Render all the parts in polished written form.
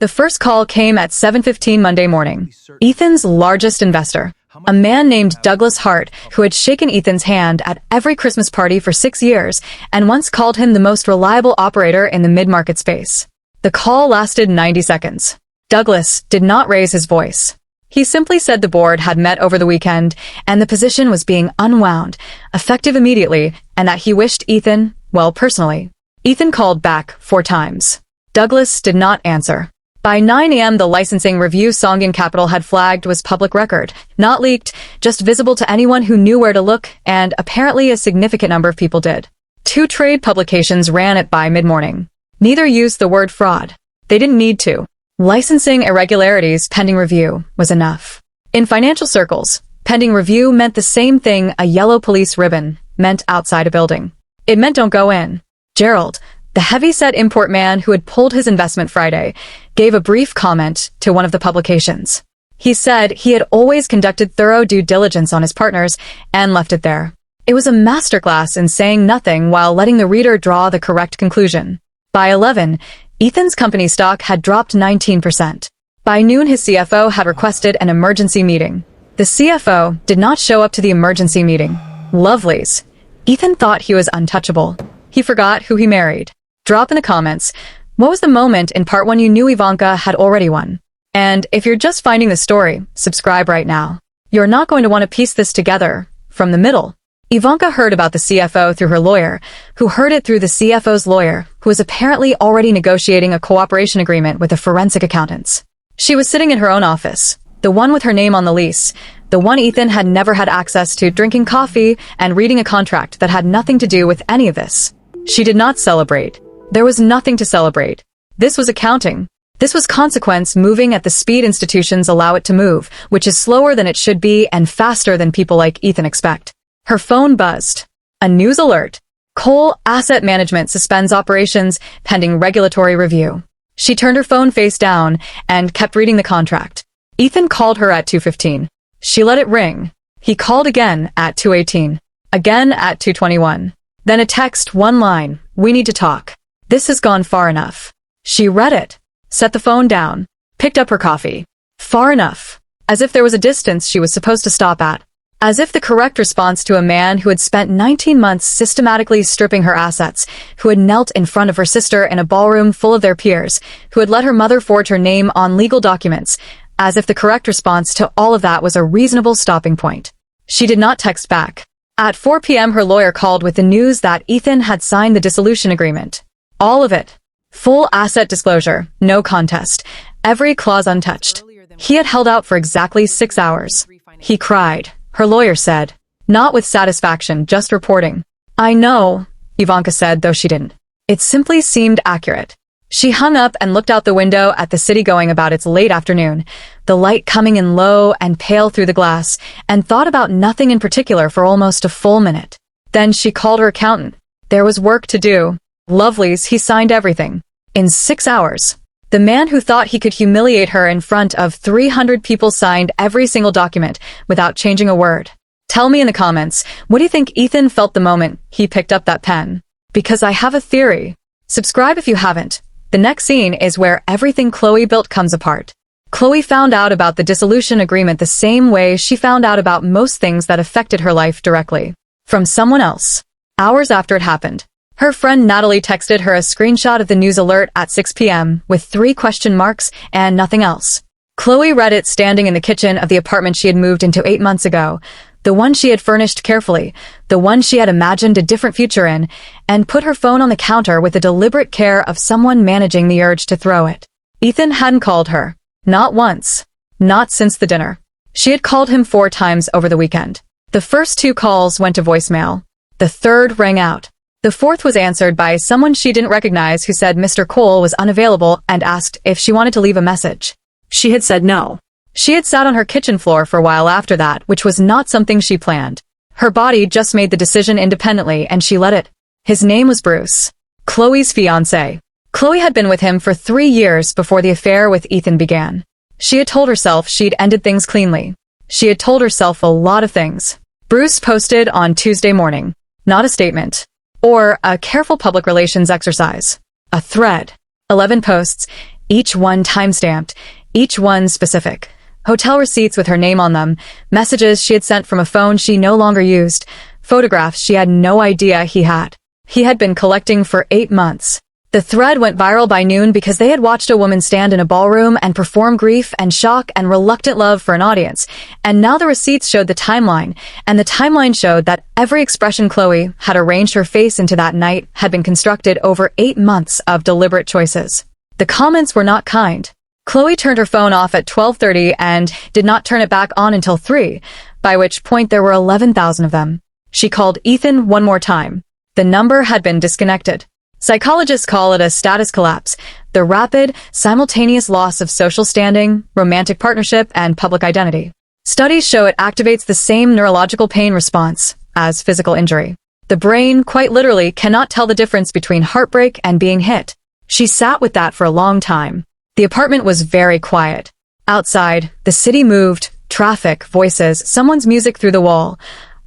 The first call came at 7:15 Monday morning. Ethan's largest investor, a man named Douglas Hart, who had shaken Ethan's hand at every Christmas party for 6 years and once called him the most reliable operator in the mid-market space. The call lasted 90 seconds. Douglas did not raise his voice. He simply said the board had met over the weekend and the position was being unwound, effective immediately, and that he wished Ethan well personally. Ethan called back 4 times. Douglas did not answer. By 9 a.m. the licensing review Songin Capital had flagged was public record, not leaked, just visible to anyone who knew where to look, and apparently a significant number of people did. 2 trade publications ran it by mid-morning. Neither used the word fraud. They didn't need to. Licensing irregularities pending review was enough. In financial circles, pending review meant the same thing a yellow police ribbon meant outside a building. It meant don't go in. Gerald, the heavy-set import man who had pulled his investment Friday, gave a brief comment to one of the publications. He said he had always conducted thorough due diligence on his partners and left it there. It was a masterclass in saying nothing while letting the reader draw the correct conclusion. By 11, Ethan's company stock had dropped 19%. By noon, his CFO had requested an emergency meeting. The CFO did not show up to the emergency meeting. Lovelies. Ethan thought he was untouchable. He forgot who he married. Drop in the comments, what was the moment in part 1 you knew Ivanka had already won? And if you're just finding the story, subscribe right now. You're not going to want to piece this together from the middle. Ivanka heard about the CFO through her lawyer, who heard it through the CFO's lawyer, who was apparently already negotiating a cooperation agreement with the forensic accountants. She was sitting in her own office, the one with her name on the lease, the one Ethan had never had access to, drinking coffee and reading a contract that had nothing to do with any of this. She did not celebrate. There was nothing to celebrate. This was accounting. This was consequence moving at the speed institutions allow it to move, which is slower than it should be and faster than people like Ethan expect. Her phone buzzed. A news alert. Cole Asset Management suspends operations pending regulatory review. She turned her phone face down and kept reading the contract. Ethan called her at 2:15. She let it ring. He called again at 2:18. Again at 2:21. Then a text, one line, "We need to talk. This has gone far enough." She read it, set the phone down, picked up her coffee. Far enough. As if there was a distance she was supposed to stop at. As if the correct response to a man who had spent 19 months systematically stripping her assets, who had knelt in front of her sister in a ballroom full of their peers, who had let her mother forge her name on legal documents, as if the correct response to all of that was a reasonable stopping point. She did not text back. At 4 p.m. her lawyer called with the news that Ethan had signed the dissolution agreement. All of it. Full asset disclosure, no contest, every clause untouched. He had held out for exactly 6 hours. He cried. Her lawyer said, not with satisfaction, just reporting. I know, Ivanka said, though she didn't. It simply seemed accurate. She hung up and looked out the window at the city going about its late afternoon, the light coming in low and pale through the glass, and thought about nothing in particular for almost a full minute. Then she called her accountant. There was work to do. Lovelies, he signed everything. In 6 hours. The man who thought he could humiliate her in front of 300 people signed every single document without changing a word. Tell me in the comments, what do you think Ethan felt the moment he picked up that pen? Because I have a theory. Subscribe if you haven't. The next scene is where everything Chloe built comes apart. Chloe found out about the dissolution agreement the same way she found out about most things that affected her life directly. From someone else. Hours after it happened. Her friend Natalie texted her a screenshot of the news alert at 6 p.m. with 3 question marks and nothing else. Chloe read it standing in the kitchen of the apartment she had moved into 8 months ago, the one she had furnished carefully, the one she had imagined a different future in, and put her phone on the counter with the deliberate care of someone managing the urge to throw it. Ethan hadn't called her. Not once. Not since the dinner. She had called him 4 times over the weekend. The first 2 calls went to voicemail. The third rang out. The 4th was answered by someone she didn't recognize who said Mr. Cole was unavailable and asked if she wanted to leave a message. She had said no. She had sat on her kitchen floor for a while after that, which was not something she planned. Her body just made the decision independently and she let it. His name was Bruce. Chloe's fiancé. Chloe had been with him for 3 years before the affair with Ethan began. She had told herself she'd ended things cleanly. She had told herself a lot of things. Bruce posted on Tuesday morning. Not a statement. Or a careful public relations exercise. A thread. 11 posts. Each one time-stamped, each one specific. Hotel receipts with her name on them, messages she had sent from a phone she no longer used, photographs she had no idea he had. He had been collecting for 8 months. The thread went viral by noon because they had watched a woman stand in a ballroom and perform grief and shock and reluctant love for an audience. And now the receipts showed the timeline, and the timeline showed that every expression Chloe had arranged her face into that night had been constructed over 8 months of deliberate choices. The comments were not kind. Chloe turned her phone off at 12:30 and did not turn it back on until 3, by which point there were 11,000 of them. She called Ethan one more time. The number had been disconnected. Psychologists call it a status collapse, the rapid, simultaneous loss of social standing, romantic partnership, and public identity. Studies show it activates the same neurological pain response as physical injury. The brain, quite literally, cannot tell the difference between heartbreak and being hit. She sat with that for a long time. The apartment was very quiet. Outside, the city moved, traffic, voices, someone's music through the wall,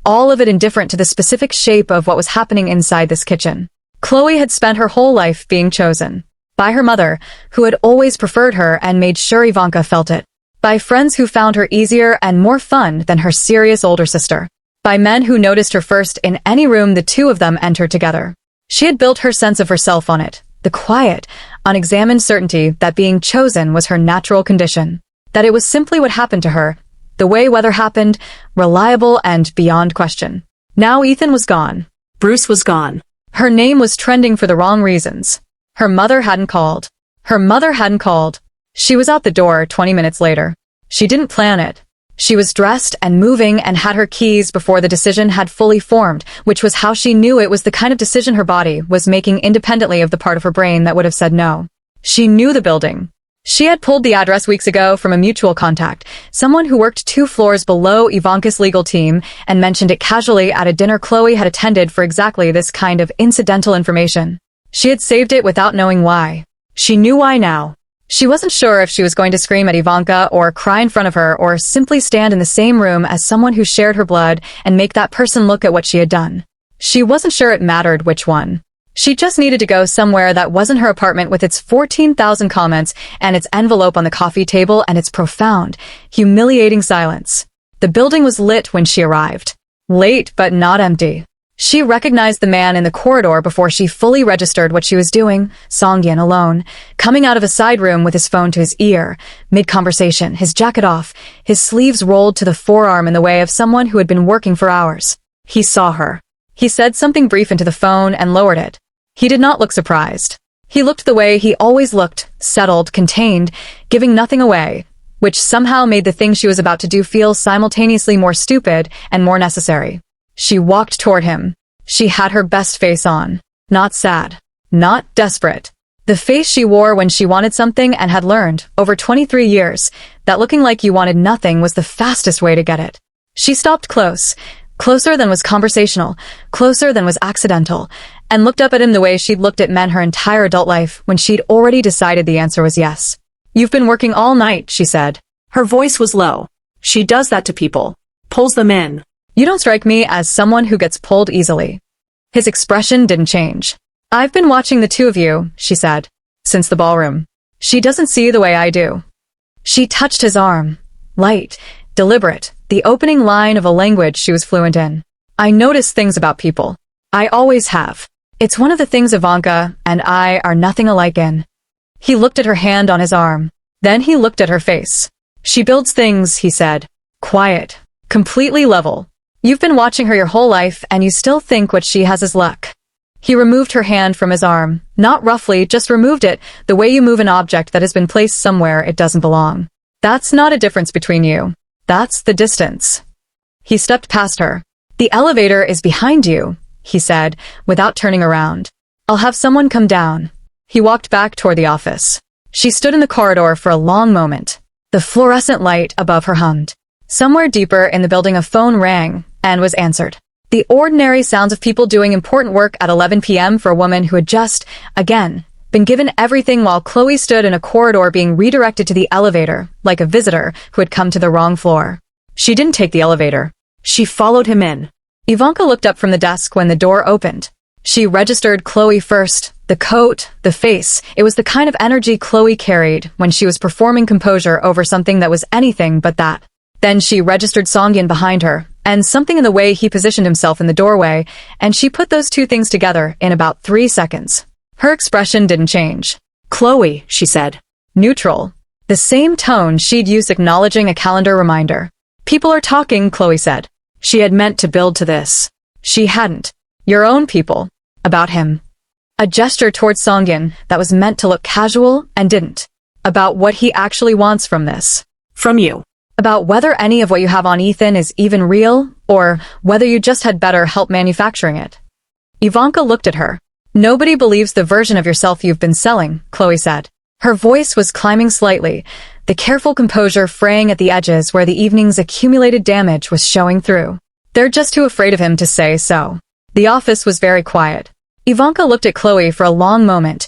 all of it indifferent to the specific shape of what was happening inside this kitchen. Chloe had spent her whole life being chosen. By her mother, who had always preferred her and made sure Ivanka felt it. By friends who found her easier and more fun than her serious older sister. By men who noticed her first in any room the two of them entered together. She had built her sense of herself on it, the quiet, unexamined certainty that being chosen was her natural condition. That it was simply what happened to her, the way weather happened, reliable and beyond question. Now Ethan was gone. Bruce was gone. Her name was trending for the wrong reasons. Her mother hadn't called. Her mother hadn't called. She was out the door 20 minutes later. She didn't plan it. She was dressed and moving and had her keys before the decision had fully formed, which was how she knew it was the kind of decision her body was making independently of the part of her brain that would have said no. She knew the building. She had pulled the address weeks ago from a mutual contact, someone who worked 2 floors below Ivanka's legal team, and mentioned it casually at a dinner Chloe had attended for exactly this kind of incidental information. She had saved it without knowing why. She knew why now. She wasn't sure if she was going to scream at Ivanka or cry in front of her or simply stand in the same room as someone who shared her blood and make that person look at what she had done. She wasn't sure it mattered which one. She just needed to go somewhere that wasn't her apartment with its 14,000 comments and its envelope on the coffee table and its profound, humiliating silence. The building was lit when she arrived. Late but not empty. She recognized the man in the corridor before she fully registered what she was doing, Songyin alone, coming out of a side room with his phone to his ear, mid-conversation, his jacket off, his sleeves rolled to the forearm in the way of someone who had been working for hours. He saw her. He said something brief into the phone and lowered it. He did not look surprised. He looked the way he always looked, settled, contained, giving nothing away, which somehow made the thing she was about to do feel simultaneously more stupid and more necessary. She walked toward him. She had her best face on. Not sad. Not desperate. The face she wore when she wanted something and had learned, over 23 years, that looking like you wanted nothing was the fastest way to get it. She stopped close. Closer than was conversational, closer than was accidental, and looked up at him the way she'd looked at men her entire adult life when she'd already decided the answer was yes. "You've been working all night," she said. Her voice was low. She does that to people. Pulls them in. "You don't strike me as someone who gets pulled easily." His expression didn't change. "I've been watching the two of you," she said, "since the ballroom. She doesn't see the way I do." She touched his arm. Light, deliberate, the opening line of a language she was fluent in. "I notice things about people. I always have. It's one of the things Ivanka and I are nothing alike in." He looked at her hand on his arm. Then he looked at her face. "She builds things," he said. "Quiet. Completely level. You've been watching her your whole life and you still think what she has is luck." He removed her hand from his arm. Not roughly, just removed it, the way you move an object that has been placed somewhere it doesn't belong. "That's not a difference between you. That's the distance." He stepped past her. "The elevator is behind you," he said, without turning around. "I'll have someone come down." He walked back toward the office. She stood in the corridor for a long moment. The fluorescent light above her hummed. Somewhere deeper in the building a phone rang and was answered. The ordinary sounds of people doing important work at 11 p.m. for a woman who had just, again, been given everything while Chloe stood in a corridor being redirected to the elevator, like a visitor who had come to the wrong floor. She didn't take the elevator. She followed him in. Ivanka looked up from the desk when the door opened. She registered Chloe first, The coat, the face, it was the kind of energy Chloe carried when she was performing composure over something that was anything but that. Then she registered Songyin behind her, and something in the way he positioned himself in the doorway, and she put those two things together in about 3 seconds. Her expression didn't change. "Chloe," she said. Neutral. The same tone she'd used acknowledging a calendar reminder. "People are talking," Chloe said. She had meant to build to this. She hadn't. "Your own people." About him. A gesture towards Songyin that was meant to look casual and didn't. About what he actually wants from this. From you. About whether any of what you have on Ethan is even real, or whether you just had better help manufacturing it. Ivanka looked at her. "Nobody believes the version of yourself you've been selling," Chloe said. Her voice was climbing slightly, the careful composure fraying at the edges where the evening's accumulated damage was showing through. "They're just too afraid of him to say so." The office was very quiet. Ivanka looked at Chloe for a long moment,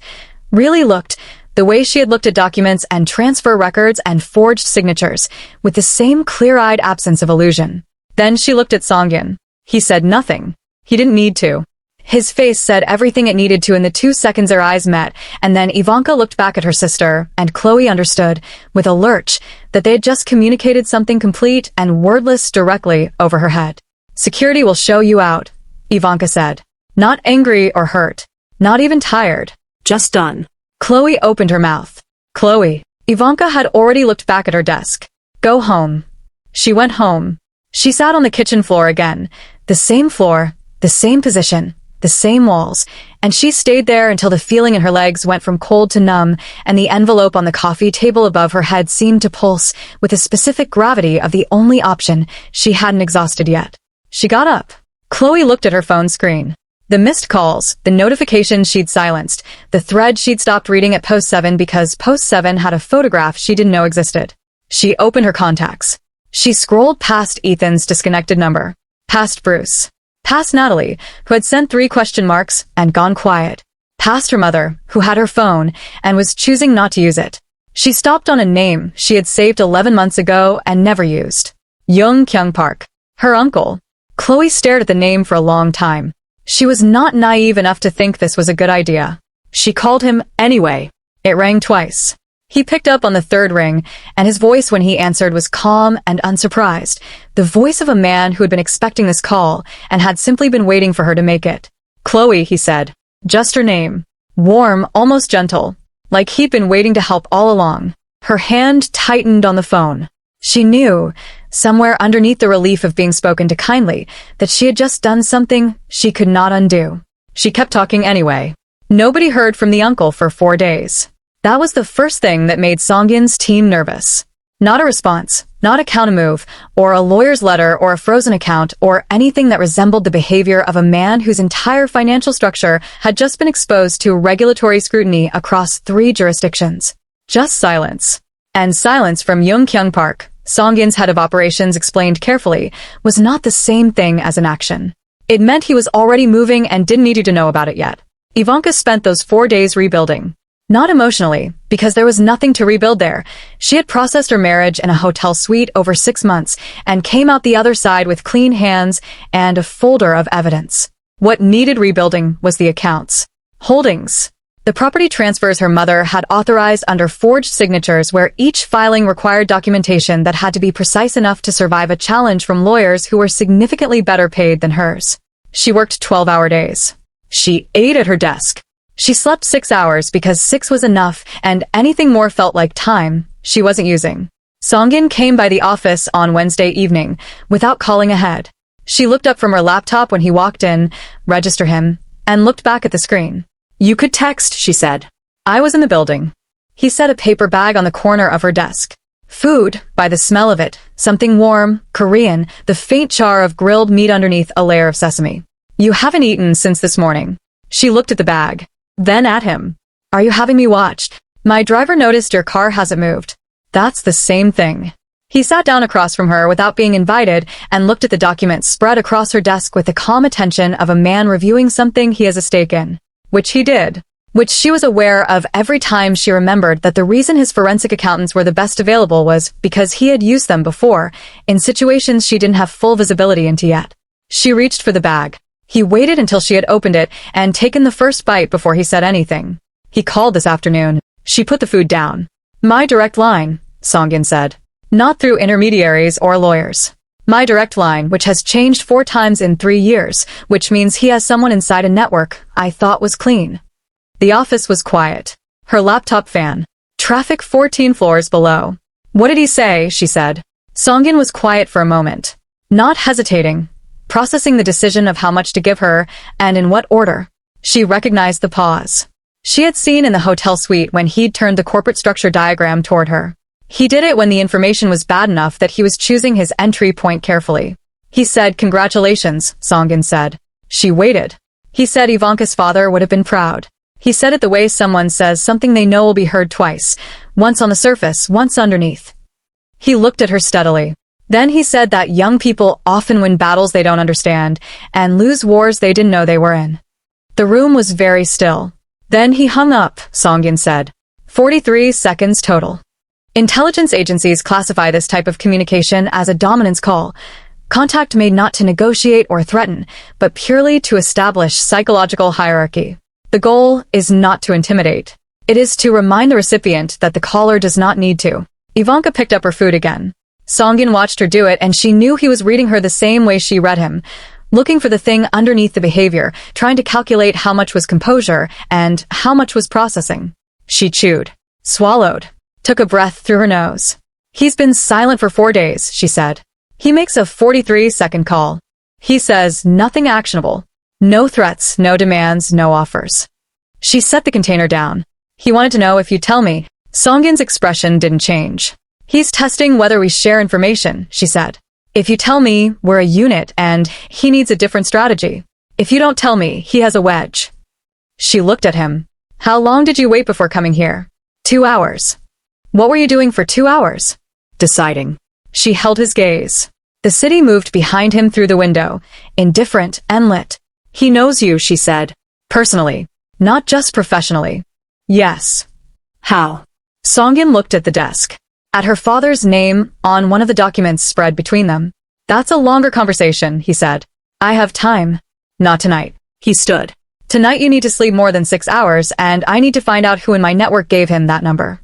really looked, the way she had looked at documents and transfer records and forged signatures, with the same clear-eyed absence of illusion. Then she looked at Songyin. He said nothing. He didn't need to. His face said everything it needed to in the 2 seconds their eyes met, and then Ivanka looked back at her sister, and Chloe understood, with a lurch, that they had just communicated something complete and wordless directly over her head. "Security will show you out," Ivanka said. Not angry or hurt. Not even tired. Just done. Chloe opened her mouth. "Chloe." Ivanka had already looked back at her desk. "Go home." She went home. She sat on the kitchen floor again. The same floor, the same position, the same walls, and she stayed there until the feeling in her legs went from cold to numb, and the envelope on the coffee table above her head seemed to pulse with the specific gravity of the only option she hadn't exhausted yet. She got up. Chloe looked at her phone screen. The missed calls, the notifications she'd silenced, the thread she'd stopped reading at Post 7 because Post 7 had a photograph she didn't know existed. She opened her contacts. She scrolled past Ethan's disconnected number, past Bruce, past Natalie, who had sent 3 question marks and gone quiet, past her mother, who had her phone and was choosing not to use it. She stopped on a name she had saved 11 months ago and never used. Young Kyung Park. Her uncle. Chloe stared at the name for a long time. She was not naive enough to think this was a good idea. She called him anyway. It rang twice. He picked up on the 3rd ring, and his voice when he answered was calm and unsurprised, the voice of a man who had been expecting this call and had simply been waiting for her to make it. "Chloe," he said. Just her name. Warm, almost gentle, like he'd been waiting to help all along. Her hand tightened on the phone. She knew, somewhere underneath the relief of being spoken to kindly, that she had just done something she could not undo. She kept talking anyway. Nobody heard from the uncle for 4 days. That was the first thing that made Songyin's team nervous. Not a response, not a countermove, or a lawyer's letter or a frozen account, or anything that resembled the behavior of a man whose entire financial structure had just been exposed to regulatory scrutiny across 3 jurisdictions. Just silence. And silence from Young Kyung Park, Songyin's head of operations explained carefully, was not the same thing as an action. It meant he was already moving and didn't need you to know about it yet. Ivanka spent those 4 days rebuilding. Not emotionally, because there was nothing to rebuild there. She had processed her marriage in a hotel suite over 6 months and came out the other side with clean hands and a folder of evidence. What needed rebuilding was the accounts. Holdings. The property transfers her mother had authorized under forged signatures where each filing required documentation that had to be precise enough to survive a challenge from lawyers who were significantly better paid than hers. She worked 12-hour days. She ate at her desk. She slept 6 hours because 6 was enough, and anything more felt like time she wasn't using. Songyin came by the office on Wednesday evening, without calling ahead. She looked up from her laptop when he walked in, registered him, and looked back at the screen. "You could text," she said. "I was in the building." He set a paper bag on the corner of her desk. Food, by the smell of it, something warm, Korean, the faint char of grilled meat underneath a layer of sesame. "You haven't eaten since this morning." She looked at the bag. Then at him. "Are you having me watched? My driver noticed your car hasn't moved." "That's the same thing." He sat down across from her without being invited and looked at the documents spread across her desk with the calm attention of a man reviewing something he has a stake in. Which he did. Which she was aware of every time she remembered that the reason his forensic accountants were the best available was because he had used them before, in situations she didn't have full visibility into yet. She reached for the bag. He waited until she had opened it and taken the first bite before he said anything. He called this afternoon. She put the food down. My direct line, Songin said. Not through intermediaries or lawyers. My direct line, which has changed 4 times in 3 years, which means he has someone inside a network I thought was clean. The office was quiet. Her laptop fan. Traffic 14 floors below. What did he say? She said. Songin was quiet for a moment. Not hesitating. Processing the decision of how much to give her, and in what order. She recognized the pause. She had seen in the hotel suite when he'd turned the corporate structure diagram toward her. He did it when the information was bad enough that he was choosing his entry point carefully. He said, "Congratulations," Songin said. She waited. He said Ivanka's father would have been proud. He said it the way someone says something they know will be heard twice, once on the surface, once underneath. He looked at her steadily. Then he said that young people often win battles they don't understand and lose wars they didn't know they were in. The room was very still. Then he hung up, Songin said. 43 seconds total. Intelligence agencies classify this type of communication as a dominance call, contact made not to negotiate or threaten, but purely to establish psychological hierarchy. The goal is not to intimidate. It is to remind the recipient that the caller does not need to. Ivanka picked up her food again. Songin watched her do it, and she knew he was reading her the same way she read him, looking for the thing underneath the behavior, trying to calculate how much was composure and how much was processing. She chewed, swallowed, took a breath through her nose. He's been silent for 4 days, she said. He makes a 43-second call. He says nothing actionable. No threats, no demands, no offers. She set the container down. He wanted to know if you tell me. Songin's expression didn't change. He's testing whether we share information, she said. If you tell me, we're a unit and he needs a different strategy. If you don't tell me, he has a wedge. She looked at him. How long did you wait before coming here? 2 hours. What were you doing for 2 hours? Deciding. She held his gaze. The city moved behind him through the window, indifferent and lit. He knows you, she said. Personally. Not just professionally. Yes. How? Songin looked at the desk. At her father's name on one of the documents spread between them. That's a longer conversation, he said. I have time. Not tonight. He stood. Tonight you need to sleep more than 6 hours, and I need to find out who in my network gave him that number.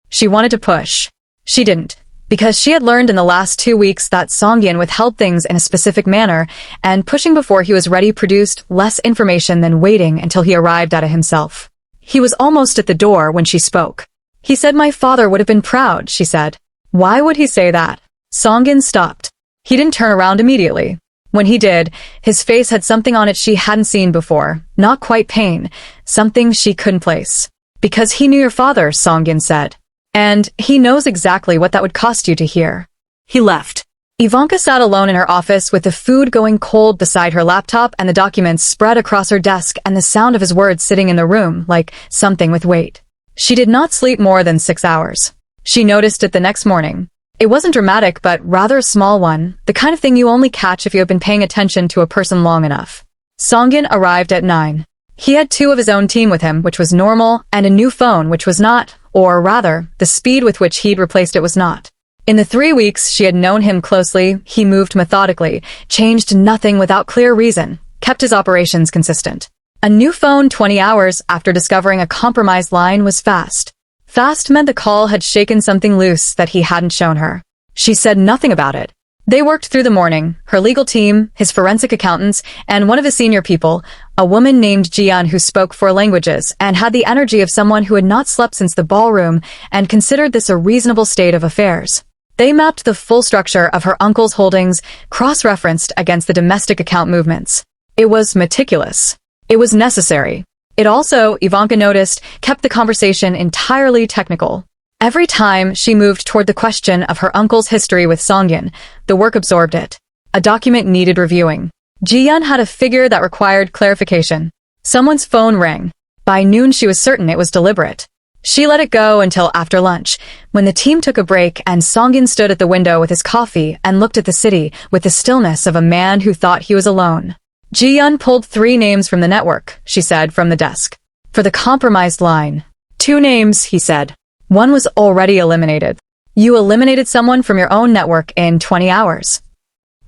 She wanted to push. She didn't, because she had learned in the last 2 weeks that Songin withheld things in a specific manner, and pushing before he was ready produced less information than waiting until he arrived at it himself. He was almost at the door when she spoke. He said my father would have been proud, she said. Why would he say that? Songin stopped. He didn't turn around immediately. When he did, his face had something on it she hadn't seen before, not quite pain, something she couldn't place. Because he knew your father, Songin said. And he knows exactly what that would cost you to hear. He left. Ivanka sat alone in her office with the food going cold beside her laptop and the documents spread across her desk and the sound of his words sitting in the room like something with weight. She did not sleep more than 6 hours. She noticed it the next morning. It wasn't dramatic, but rather a small one, the kind of thing you only catch if you have been paying attention to a person long enough. Songin arrived at 9. He had 2 of his own team with him, which was normal, and a new phone, which was not, or rather, the speed with which he'd replaced it was not. In the 3 weeks she had known him closely, he moved methodically, changed nothing without clear reason, kept his operations consistent. A new phone 20 hours after discovering a compromised line was fast. Fast meant the call had shaken something loose that he hadn't shown her. She said nothing about it. They worked through the morning, her legal team, his forensic accountants, and one of his senior people, a woman named Jian who spoke 4 languages and had the energy of someone who had not slept since the ballroom and considered this a reasonable state of affairs. They mapped the full structure of her uncle's holdings, cross-referenced against the domestic account movements. It was meticulous. It was necessary. It also, Ivanka noticed, kept the conversation entirely technical. Every time she moved toward the question of her uncle's history with Songin, the work absorbed it. A document needed reviewing. Jian had a figure that required clarification. Someone's phone rang. By noon she was certain it was deliberate. She let it go until after lunch, when the team took a break and Songin stood at the window with his coffee and looked at the city with the stillness of a man who thought he was alone. Ji-yun pulled 3 names from the network, she said from the desk. For the compromised line. 2 names, he said. One was already eliminated. You eliminated someone from your own network in 20 hours.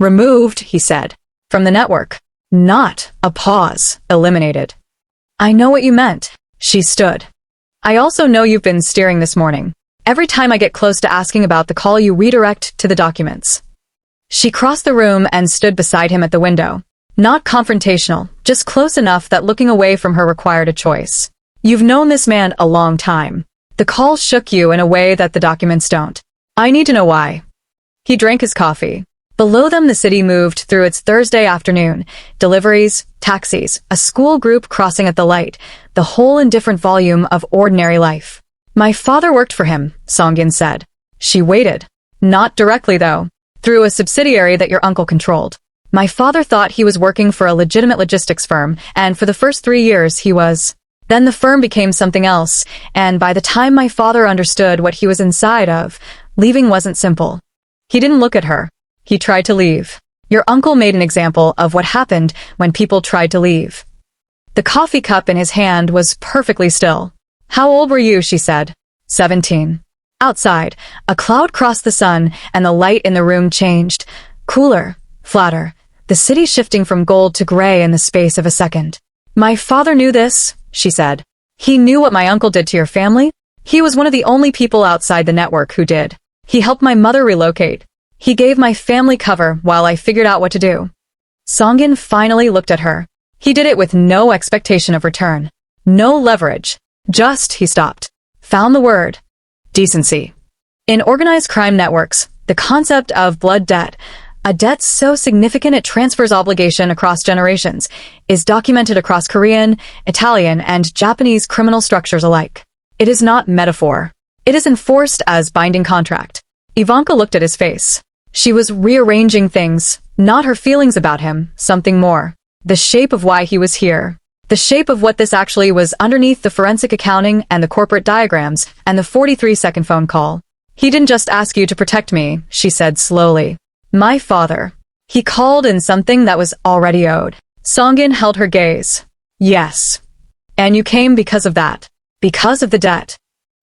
Removed, he said. From the network. Not a pause. Eliminated. I know what you meant. She stood. I also know you've been steering this morning. Every time I get close to asking about the call, you redirect to the documents. She crossed the room and stood beside him at the window. Not confrontational, just close enough that looking away from her required a choice. You've known this man a long time. The call shook you in a way that the documents don't. I need to know why. He drank his coffee. Below them, the city moved through its Thursday afternoon. Deliveries, taxis, a school group crossing at the light, the whole indifferent volume of ordinary life. My father worked for him, Songyun said. She waited. Not directly, though. Through a subsidiary that your uncle controlled. My father thought he was working for a legitimate logistics firm, and for the first 3 years he was. Then the firm became something else, and by the time my father understood what he was inside of, leaving wasn't simple. He didn't look at her. He tried to leave. Your uncle made an example of what happened when people tried to leave. The coffee cup in his hand was perfectly still. How old were you? She said. 17. Outside, a cloud crossed the sun, and the light in the room changed. Cooler, flatter, the city shifting from gold to gray in the space of a second. My father knew this, she said. He knew what my uncle did to your family. He was one of the only people outside the network who did. He helped my mother relocate. He gave my family cover while I figured out what to do. Songyun finally looked at her. He did it with no expectation of return. No leverage. Just, he stopped. Found the word. Decency. In organized crime networks, the concept of blood debt, a debt so significant it transfers obligation across generations, is documented across Korean, Italian, and Japanese criminal structures alike. It is not metaphor. It is enforced as binding contract. Ivanka looked at his face. She was rearranging things, not her feelings about him, something more. The shape of why he was here. The shape of what this actually was underneath the forensic accounting and the corporate diagrams and the 43-second phone call. He didn't just ask you to protect me, she said slowly. My father. He called in something that was already owed. Songyun held her gaze. Yes. And you came because of that. Because of the debt.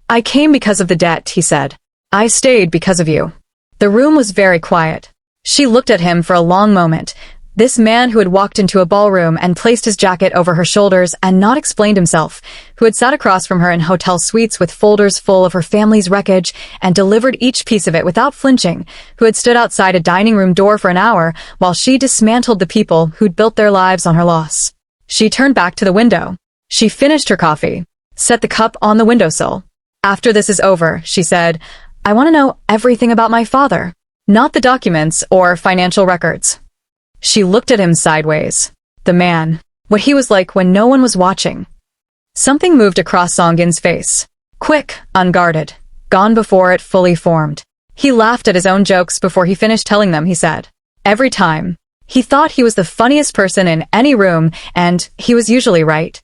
I came because of the debt, he said. I stayed because of you. The room was very quiet. She looked at him for a long moment. This man who had walked into a ballroom and placed his jacket over her shoulders and not explained himself, who had sat across from her in hotel suites with folders full of her family's wreckage and delivered each piece of it without flinching, who had stood outside a dining room door for an hour while she dismantled the people who'd built their lives on her loss. She turned back to the window. She finished her coffee, set the cup on the windowsill. After this is over, she said, I want to know everything about my father, not the documents or financial records. She looked at him sideways. The man. What he was like when no one was watching. Something moved across Songyun's face. Quick, unguarded. Gone before it fully formed. He laughed at his own jokes before he finished telling them, he said. Every time. He thought he was the funniest person in any room, and he was usually right.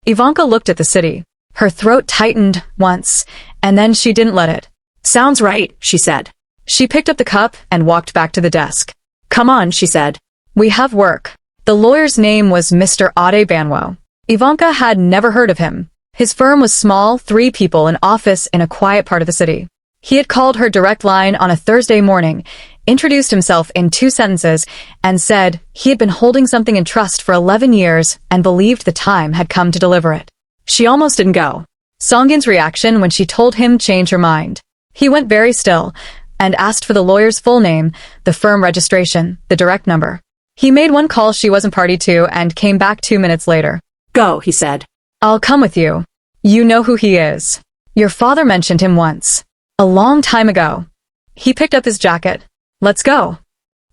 Ivanka looked at the city. Her throat tightened once, and then she didn't let it. Sounds right, she said. She picked up the cup and walked back to the desk. Come on, she said. We have work. The lawyer's name was Mr. Ade Banwo. Ivanka had never heard of him. His firm was small, 3 people, an office in a quiet part of the city. He had called her direct line on a Thursday morning, introduced himself in 2 sentences, and said he had been holding something in trust for 11 years and believed the time had come to deliver it. She almost didn't go. Songyun's reaction when she told him changed her mind. He went very still and asked for the lawyer's full name, the firm registration, the direct number. He made one call she wasn't party to and came back 2 minutes later. Go, he said. I'll come with you. You know who he is. Your father mentioned him once. A long time ago. He picked up his jacket. Let's go.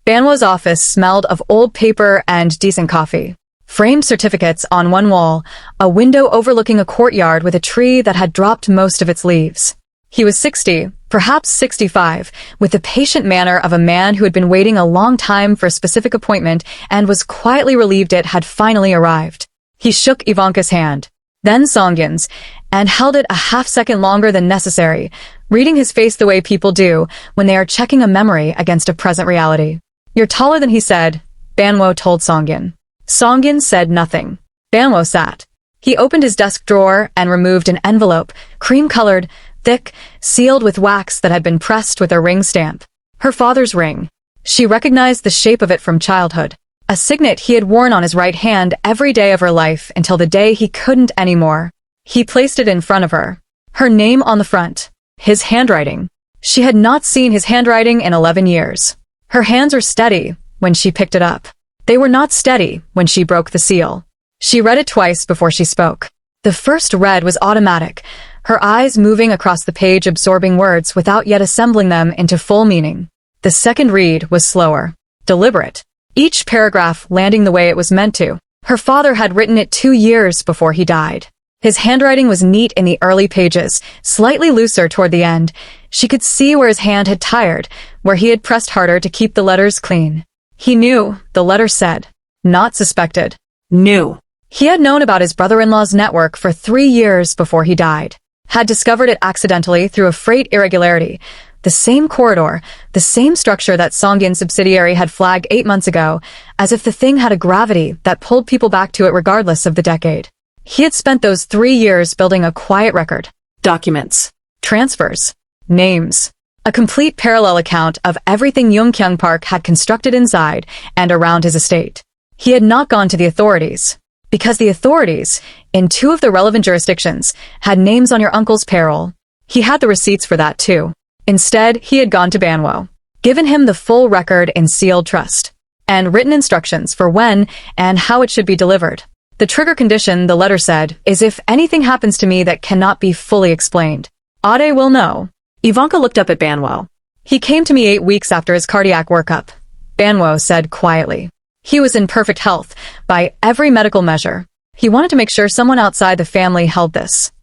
Banwo's office smelled of old paper and decent coffee. Framed certificates on one wall, a window overlooking a courtyard with a tree that had dropped most of its leaves. He was 60, perhaps 65, with the patient manner of a man who had been waiting a long time for a specific appointment and was quietly relieved it had finally arrived. He shook Ivanka's hand, then Songyun's, and held it a half-second longer than necessary, reading his face the way people do when they are checking a memory against a present reality. You're taller than he said, Banwo told Songyun. Songyun said nothing. Banwo sat. He opened his desk drawer and removed an envelope, cream-colored, thick, sealed with wax that had been pressed with a ring stamp. Her father's ring. She recognized the shape of it from childhood. a signet he had worn on his right hand every day of her life until the day he couldn't anymore. He placed it in front of her. Her name on the front. His handwriting. She had not seen his handwriting in 11 years. Her hands were steady when she picked it up. They were not steady when she broke the seal. She read it twice before she spoke. The first read was automatic, her eyes moving across the page, absorbing words without yet assembling them into full meaning. The second read was slower, deliberate, each paragraph landing the way it was meant to. Her father had written it 2 years before he died. His handwriting was neat in the early pages, slightly looser toward the end. She could see where his hand had tired, where he had pressed harder to keep the letters clean. He knew, the letter said. Not suspected. Knew. He had known about his brother-in-law's network for 3 years before he died. Had discovered it accidentally through a freight irregularity. The same corridor, the same structure that Songyin's subsidiary had flagged 8 months ago, as if the thing had a gravity that pulled people back to it regardless of the decade. He had spent those 3 years building a quiet record. Documents. Transfers. Names. A complete parallel account of everything Yongkyung Park had constructed inside and around his estate. He had not gone to the authorities. Because the authorities, in 2 of the relevant jurisdictions, had names on your uncle's payroll. He had the receipts for that too. Instead, he had gone to Banwo, given him the full record in sealed trust, and written instructions for when and how it should be delivered. The trigger condition, the letter said, is if anything happens to me that cannot be fully explained. Ade will know. Ivanka looked up at Banwo. He came to me 8 weeks after his cardiac workup. Banwo said quietly. He was in perfect health, by every medical measure. He wanted to make sure someone outside the family held this.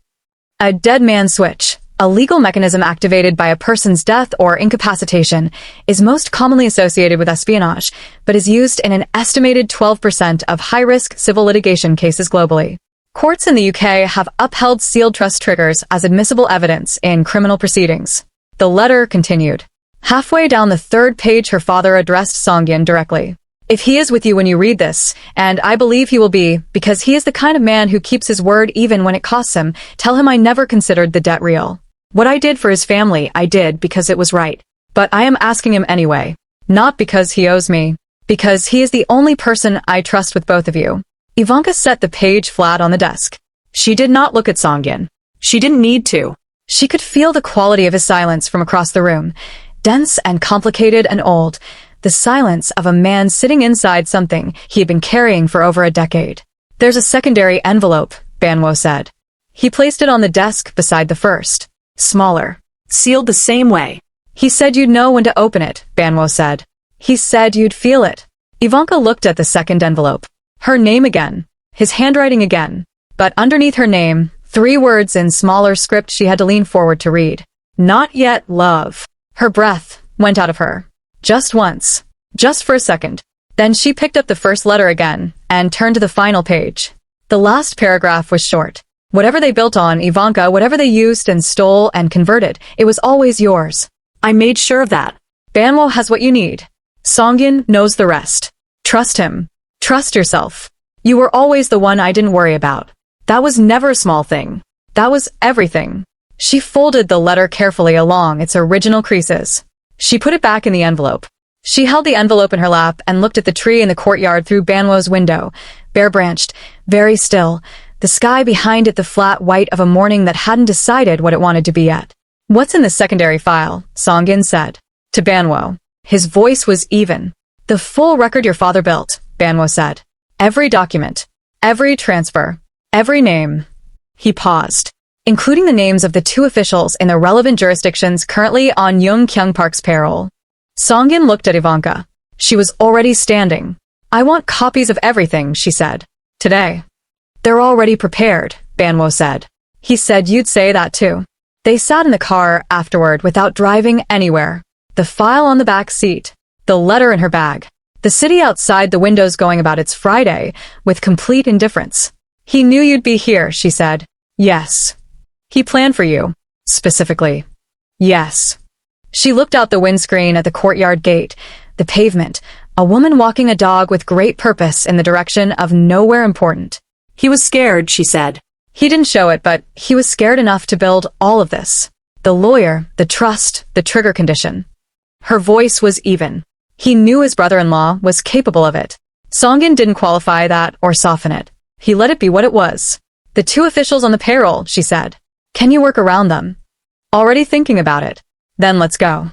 A dead man switch, a legal mechanism activated by a person's death or incapacitation, is most commonly associated with espionage, but is used in an estimated 12% of high-risk civil litigation cases globally. Courts in the UK have upheld sealed trust triggers as admissible evidence in criminal proceedings. The letter continued. Halfway down the 3rd page, her father addressed Songyin directly. If he is with you when you read this, and I believe he will be, because he is the kind of man who keeps his word even when it costs him, tell him I never considered the debt real. What I did for his family, I did because it was right. But I am asking him anyway. Not because he owes me. Because he is the only person I trust with both of you. Ivanka set the page flat on the desk. She did not look at Songyin. She didn't need to. She could feel the quality of his silence from across the room. Dense and complicated and old. The silence of a man sitting inside something he had been carrying for over a decade. There's a secondary envelope, Banwo said. He placed it on the desk beside the first. Smaller. Sealed the same way. He said you'd know when to open it, Banwo said. He said you'd feel it. Ivanka looked at the second envelope. Her name again. His handwriting again. But underneath her name, 3 words in smaller script she had to lean forward to read. Not yet, love. Her breath went out of her. Just once. Just for a second. Then she picked up the first letter again and turned to the final page. The last paragraph was short. Whatever they built on, Ivanka, whatever they used and stole and converted, it was always yours. I made sure of that. Banwo has what you need. Songyin knows the rest. Trust him. Trust yourself. You were always the one I didn't worry about. That was never a small thing. That was everything. She folded the letter carefully along its original creases. She put it back in the envelope. She held the envelope in her lap and looked at the tree in the courtyard through Banwo's window, bare-branched, very still, the sky behind it the flat white of a morning that hadn't decided what it wanted to be yet. What's in the secondary file? Songyin said. To Banwo. His voice was even. The full record your father built, Banwo said. Every document. Every transfer. Every name. He paused. Including the names of the 2 officials in the relevant jurisdictions currently on Yongkyung Park's payroll. Songyin looked at Ivanka. She was already standing. I want copies of everything, she said. Today. They're already prepared, Banwo said. He said you'd say that too. They sat in the car afterward without driving anywhere. The file on the back seat. The letter in her bag. The city outside the windows going about its Friday with complete indifference. He knew you'd be here, she said. Yes. He planned for you. Specifically. Yes. She looked out the windscreen at the courtyard gate, the pavement, a woman walking a dog with great purpose in the direction of nowhere important. He was scared, she said. He didn't show it, but he was scared enough to build all of this. The lawyer, the trust, the trigger condition. Her voice was even. He knew his brother-in-law was capable of it. Songin didn't qualify that or soften it. He let it be what it was. The two officials on the payroll, she said. Can you work around them? Already thinking about it. Then let's go.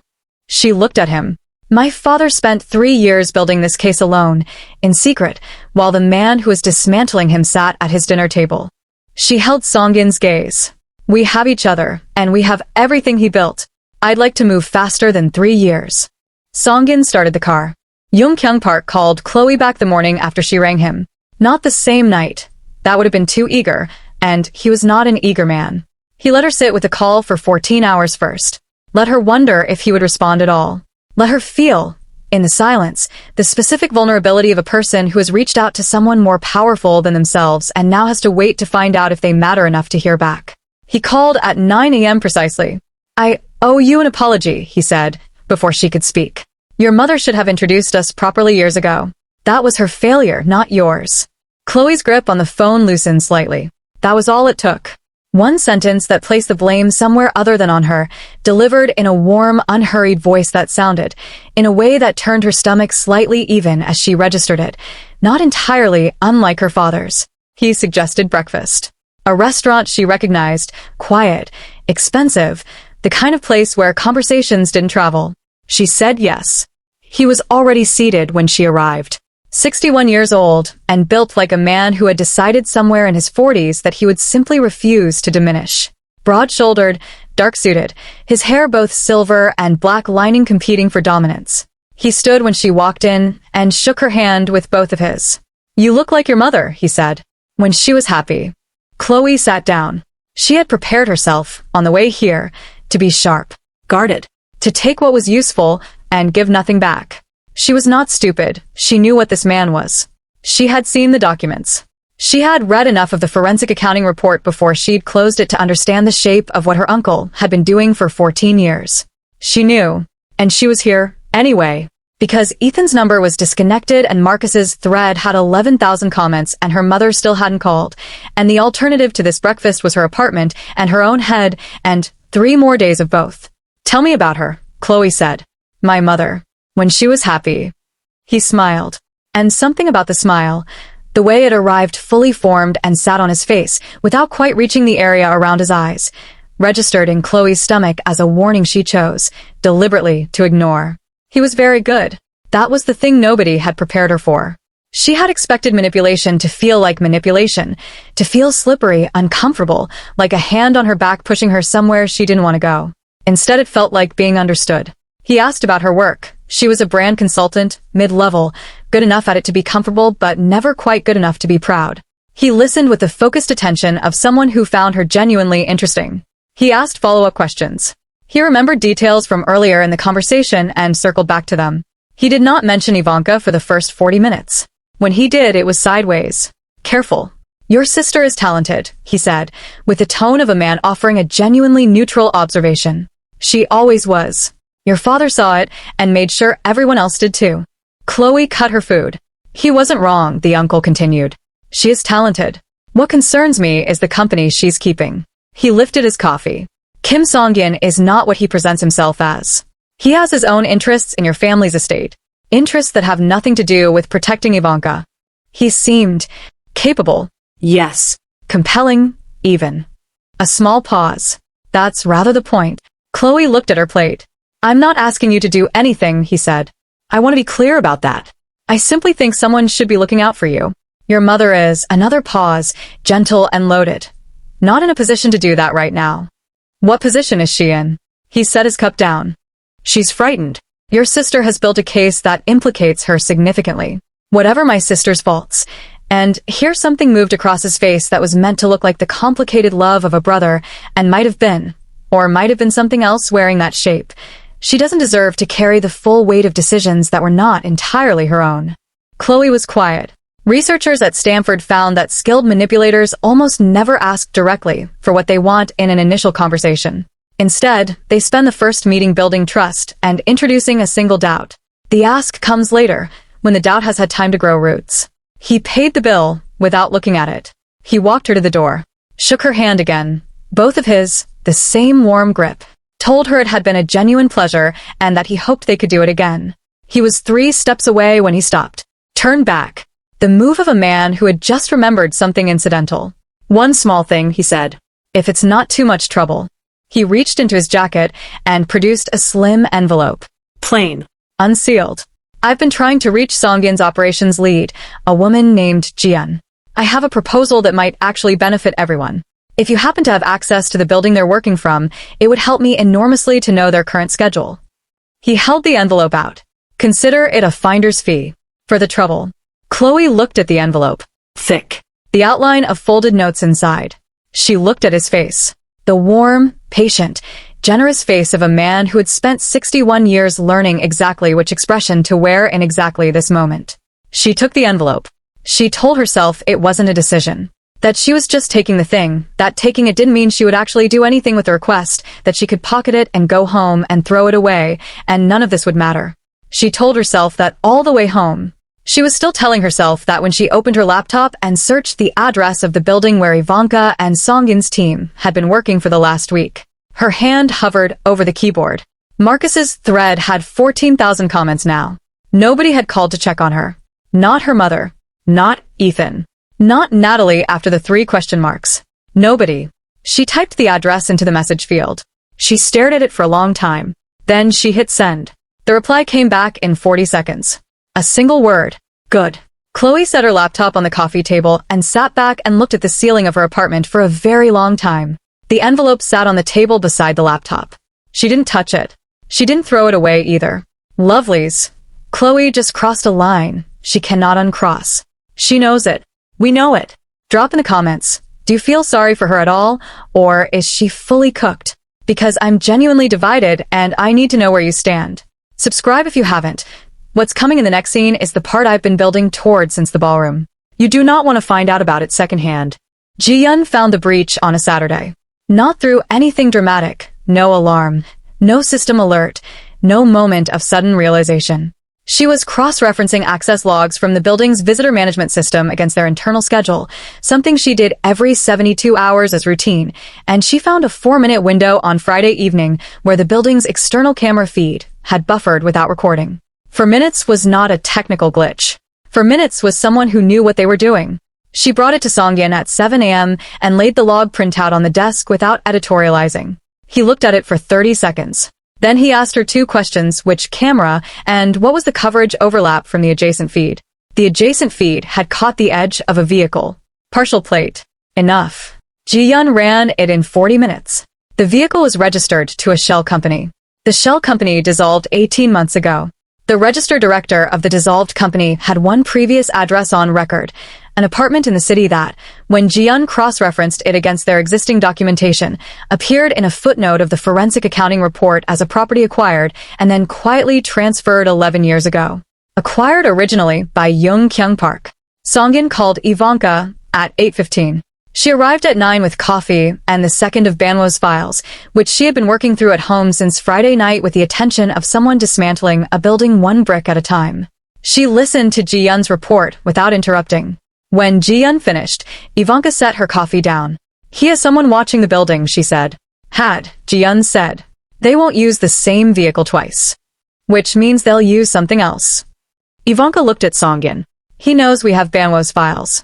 She looked at him. My father spent 3 years building this case alone, in secret, while the man who was dismantling him sat at his dinner table. She held Songin's gaze. We have each other, and we have everything he built. I'd like to move faster than 3 years. Songin started the car. Yongkyung Park called Chloe back the morning after she rang him. Not the same night. That would have been too eager, and he was not an eager man. He let her sit with the call for 14 hours first. Let her wonder if he would respond at all. Let her feel, in the silence, the specific vulnerability of a person who has reached out to someone more powerful than themselves and now has to wait to find out if they matter enough to hear back. He called at 9 a.m. precisely. I owe you an apology, he said, before she could speak. Your mother should have introduced us properly years ago. That was her failure, not yours. Chloe's grip on the phone loosened slightly. That was all it took. One sentence that placed the blame somewhere other than on her, delivered in a warm, unhurried voice that sounded, in a way that turned her stomach slightly even as she registered it, not entirely unlike her father's. He suggested breakfast. A restaurant she recognized, quiet, expensive, the kind of place where conversations didn't travel. She said yes. He was already seated when she arrived. 61 years old, and built like a man who had decided somewhere in his 40s that he would simply refuse to diminish. Broad-shouldered, dark-suited, his hair both silver and black lining competing for dominance. He stood when she walked in and shook her hand with both of his. You look like your mother, he said. When she was happy. Chloe sat down. She had prepared herself, on the way here, to be sharp, guarded, to take what was useful and give nothing back. She was not stupid. She knew what this man was. She had seen the documents. She had read enough of the forensic accounting report before she'd closed it to understand the shape of what her uncle had been doing for 14 years. She knew, and she was here, anyway, because Ethan's number was disconnected and Marcus's thread had 11,000 comments and her mother still hadn't called, and the alternative to this breakfast was her apartment and her own head and 3 more days of both. Tell me about her, Chloe said. My mother. When she was happy. He smiled. And something about the smile, the way it arrived fully formed and sat on his face, without quite reaching the area around his eyes, registered in Chloe's stomach as a warning she chose, deliberately, to ignore. He was very good. That was the thing nobody had prepared her for. She had expected manipulation to feel like manipulation, to feel slippery, uncomfortable, like a hand on her back pushing her somewhere she didn't want to go. Instead it felt like being understood. He asked about her work. She was a brand consultant, mid-level, good enough at it to be comfortable but never quite good enough to be proud. He listened with the focused attention of someone who found her genuinely interesting. He asked follow-up questions. He remembered details from earlier in the conversation and circled back to them. He did not mention Ivanka for the first 40 minutes. When he did, it was sideways. Careful. Your sister is talented, he said, with the tone of a man offering a genuinely neutral observation. She always was. Your father saw it and made sure everyone else did too. Chloe cut her food. He wasn't wrong, the uncle continued. She is talented. What concerns me is the company she's keeping. He lifted his coffee. Kim Song-yin is not what he presents himself as. He has his own interests in your family's estate. Interests that have nothing to do with protecting Ivanka. He seemed capable. Yes. Compelling, even. A small pause. That's rather the point. Chloe looked at her plate. I'm not asking you to do anything, he said. I want to be clear about that. I simply think someone should be looking out for you. Your mother is, another pause, gentle and loaded. Not in a position to do that right now. What position is she in? He set his cup down. She's frightened. Your sister has built a case that implicates her significantly. Whatever my sister's faults. And here something moved across his face that was meant to look like the complicated love of a brother, and might have been, or might have been something else wearing that shape. She doesn't deserve to carry the full weight of decisions that were not entirely her own. Chloe was quiet. Researchers at Stanford found that skilled manipulators almost never ask directly for what they want in an initial conversation. Instead, they spend the first meeting building trust and introducing a single doubt. The ask comes later, when the doubt has had time to grow roots. He paid the bill without looking at it. He walked her to the door, shook her hand again, both of his, the same warm grip. Told her it had been a genuine pleasure and that he hoped they could do it again. He was 3 steps away when he stopped, turned back, The move of a man who had just remembered something incidental. "One small thing," he said. "If it's not too much trouble." He reached into his jacket and produced a slim envelope. Plain. Unsealed. "I've been trying to reach Songin's operations lead, a woman named Jian. I have a proposal that might actually benefit everyone. If you happen to have access to the building they're working from, it would help me enormously to know their current schedule." He held the envelope out. "Consider it a finder's fee. For the trouble." Chloe looked at the envelope. Thick. The outline of folded notes inside. She looked at his face. The warm, patient, generous face of a man who had spent 61 years learning exactly which expression to wear in exactly this moment. She took the envelope. She told herself it wasn't a decision. That she was just taking the thing, that taking it didn't mean she would actually do anything with the request, that she could pocket it and go home and throw it away, and none of this would matter. She told herself that all the way home. She was still telling herself that when she opened her laptop and searched the address of the building where Ivanka and Songin's team had been working for the last week. Her hand hovered over the keyboard. Marcus's thread had 14,000 comments now. Nobody had called to check on her. Not her mother. Not Ethan. Not Natalie after the 3 question marks. Nobody. She typed the address into the message field. She stared at it for a long time. Then she hit send. The reply came back in 40 seconds. A single word. Good. Chloe set her laptop on the coffee table and sat back and looked at the ceiling of her apartment for a very long time. The envelope sat on the table beside the laptop. She didn't touch it. She didn't throw it away either. Lovelies. Chloe just crossed a line she cannot uncross. She knows it. We know it. Drop in the comments. Do you feel sorry for her at all? Or is she fully cooked? Because I'm genuinely divided and I need to know where you stand. Subscribe if you haven't. What's coming in the next scene is the part I've been building toward since the ballroom. You do not want to find out about it secondhand. Ji-Yun found the breach on a Saturday. Not through anything dramatic. No alarm. No system alert. No moment of sudden realization. She was cross-referencing access logs from the building's visitor management system against their internal schedule, something she did every 72 hours as routine, and she found a 4-minute window on Friday evening where the building's external camera feed had buffered without recording. For minutes was not a technical glitch. For minutes was someone who knew what they were doing. She brought it to Songin at 7 a.m. and laid the log printout on the desk without editorializing. He looked at it for 30 seconds. Then he asked her 2 questions: which camera, and what was the coverage overlap from the adjacent feed. The adjacent feed had caught the edge of a vehicle. Partial plate. Enough. Ji-Yun ran it in 40 minutes. The vehicle was registered to a shell company. The shell company dissolved 18 months ago. The registered director of the dissolved company had one previous address on record, an apartment in the city that, when Ji-Yun cross-referenced it against their existing documentation, appeared in a footnote of the forensic accounting report as a property acquired and then quietly transferred 11 years ago. Acquired originally by Young Kyung Park. Songin called Ivanka at 8:15. She arrived at 9 with coffee and the second of Banwo's files, which she had been working through at home since Friday night with the attention of someone dismantling a building 1 brick at a time. She listened to Ji-Yun's report without interrupting. When Ji-Yun finished, Ivanka set her coffee down. "He has someone watching the building," she said. "Had," Ji-Yun said. "They won't use the same vehicle twice. Which means they'll use something else." Ivanka looked at Songin. "He knows we have Banwo's files."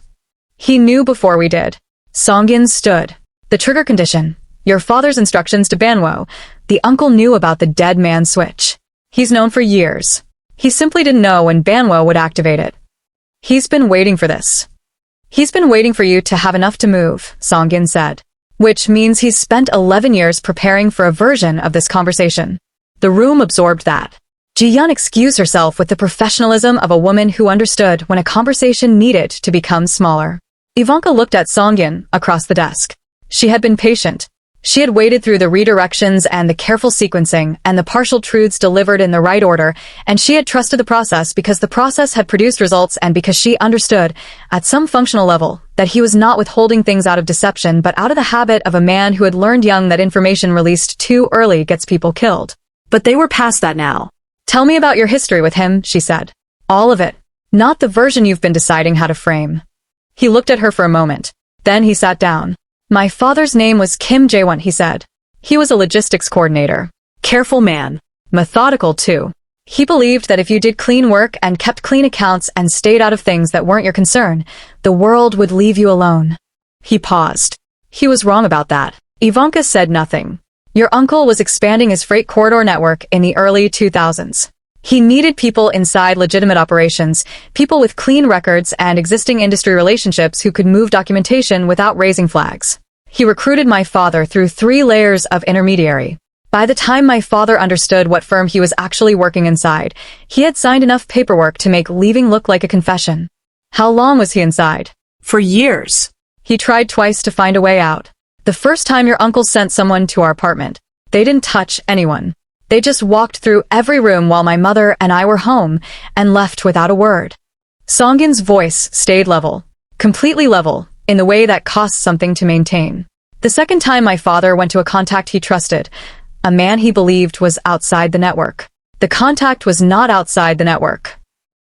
"He knew before we did." Songin stood. "The trigger condition. Your father's instructions to Banwo. The uncle knew about the dead man switch. He's known for years. He simply didn't know when Banwo would activate it. He's been waiting for this." "He's been waiting for you to have enough to move," Songin said. "Which means he's spent 11 years preparing for a version of this conversation." The room absorbed that. Ji-Yun excused herself with the professionalism of a woman who understood when a conversation needed to become smaller. Ivanka looked at Songin across the desk. She had been patient. She had waited through the redirections and the careful sequencing and the partial truths delivered in the right order, and she had trusted the process because the process had produced results and because she understood, at some functional level, that he was not withholding things out of deception but out of the habit of a man who had learned young that information released too early gets people killed. But they were past that now. "Tell me about your history with him," she said. "All of it. Not the version you've been deciding how to frame." He looked at her for a moment. Then he sat down. "My father's name was Kim Jae-won," he said. "He was a logistics coordinator. Careful man. Methodical, too. He believed that if you did clean work and kept clean accounts and stayed out of things that weren't your concern, the world would leave you alone. He paused. He was wrong about that. Ivanka said nothing. Your uncle was expanding his freight corridor network in the early 2000s. He needed people inside legitimate operations, people with clean records and existing industry relationships who could move documentation without raising flags. He recruited my father through 3 layers of intermediary. By the time my father understood what firm he was actually working inside, he had signed enough paperwork to make leaving look like a confession. How long was he inside? For years. He tried twice to find a way out. The first time your uncle sent someone to our apartment, they didn't touch anyone. They just walked through every room while my mother and I were home and left without a word. Songin's voice stayed level, completely level, in the way that costs something to maintain. The second time my father went to a contact he trusted, a man he believed was outside the network. The contact was not outside the network.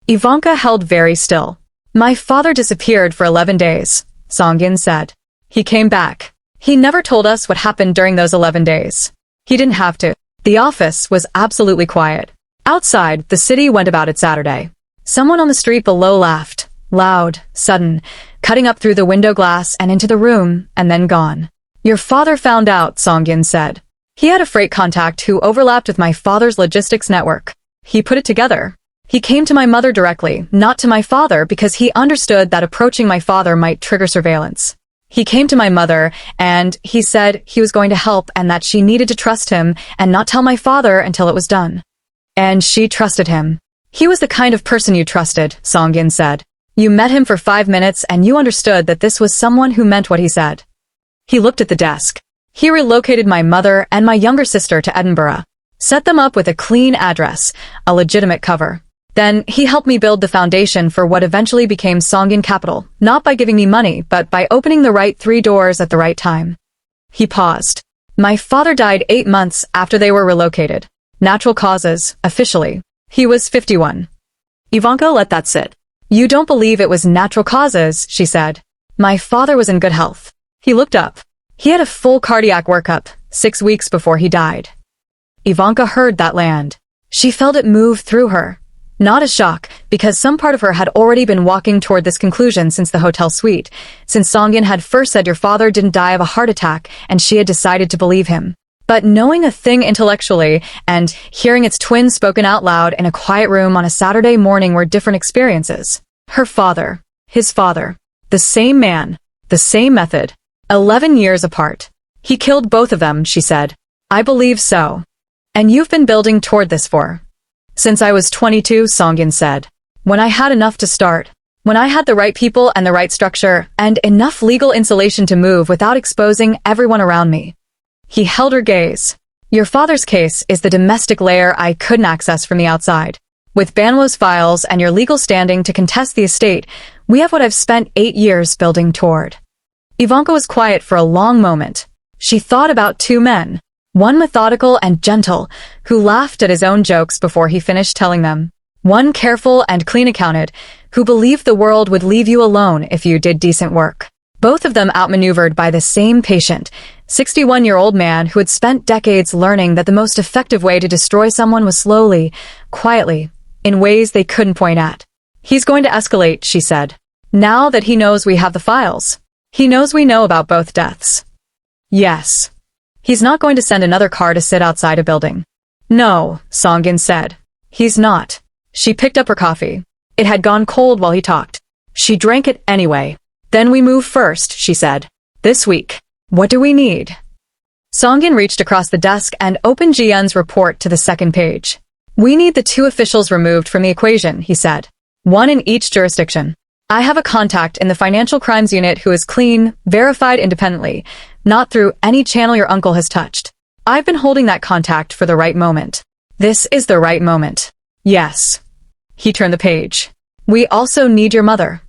Ivanka held very still. My father disappeared for 11 days, Songin said. He came back. He never told us what happened during those 11 days. He didn't have to. The office was absolutely quiet. Outside, the city went about its Saturday. Someone on the street below laughed, loud, sudden, cutting up through the window glass and into the room, and then gone. Your father found out, Songin said. He had a freight contact who overlapped with my father's logistics network. He put it together. He came to my mother directly, not to my father, because he understood that approaching my father might trigger surveillance. He came to my mother, and he said he was going to help and that she needed to trust him and not tell my father until it was done. And she trusted him. He was the kind of person you trusted, Songin said. You met him for 5 minutes and you understood that this was someone who meant what he said. He looked at the desk. He relocated my mother and my younger sister to Edinburgh, set them up with a clean address, a legitimate cover. Then he helped me build the foundation for what eventually became Songin Capital, not by giving me money, but by opening the right 3 doors at the right time. He paused. My father died 8 months after they were relocated. Natural causes, officially. He was 51. Ivanka let that sit. You don't believe it was natural causes, she said. My father was in good health. He looked up. He had a full cardiac workup, 6 weeks before he died. Ivanka heard that land. She felt it move through her. Not a shock, because some part of her had already been walking toward this conclusion since the hotel suite, since Songin had first said your father didn't die of a heart attack and she had decided to believe him. But knowing a thing intellectually and hearing its twin spoken out loud in a quiet room on a Saturday morning were different experiences. Her father, his father, the same man, the same method. 11 years apart. He killed both of them, she said. I believe so. And you've been building toward this for? Since I was 22, Songin said. When I had enough to start. When I had the right people and the right structure, and enough legal insulation to move without exposing everyone around me. He held her gaze. Your father's case is the domestic layer I couldn't access from the outside. With Banwell's files and your legal standing to contest the estate, we have what I've spent 8 years building toward. Ivanka was quiet for a long moment. She thought about 2 men, one methodical and gentle, who laughed at his own jokes before he finished telling them. One careful and clean-accounted, who believed the world would leave you alone if you did decent work. Both of them outmaneuvered by the same patient, 61-year-old man who had spent decades learning that the most effective way to destroy someone was slowly, quietly, in ways they couldn't point at. He's going to escalate, she said. Now that he knows we have the files. He knows we know about both deaths. Yes. He's not going to send another car to sit outside a building. No, Songin said. He's not. She picked up her coffee. It had gone cold while he talked. She drank it anyway. Then we move first, she said. This week. What do we need? Songin reached across the desk and opened Ji-Yun's report to the second page. We need the 2 officials removed from the equation, he said. 1 in each jurisdiction. I have a contact in the financial crimes unit who is clean, verified independently, not through any channel your uncle has touched. I've been holding that contact for the right moment. This is the right moment. Yes. He turned the page. We also need your mother.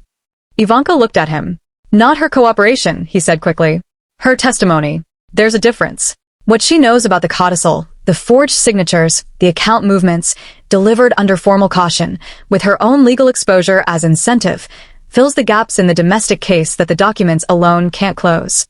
Ivanka looked at him. Not her cooperation, he said quickly. Her testimony. There's a difference. What she knows about the codicil, the forged signatures, the account movements, delivered under formal caution, with her own legal exposure as incentive, fills the gaps in the domestic case that the documents alone can't close.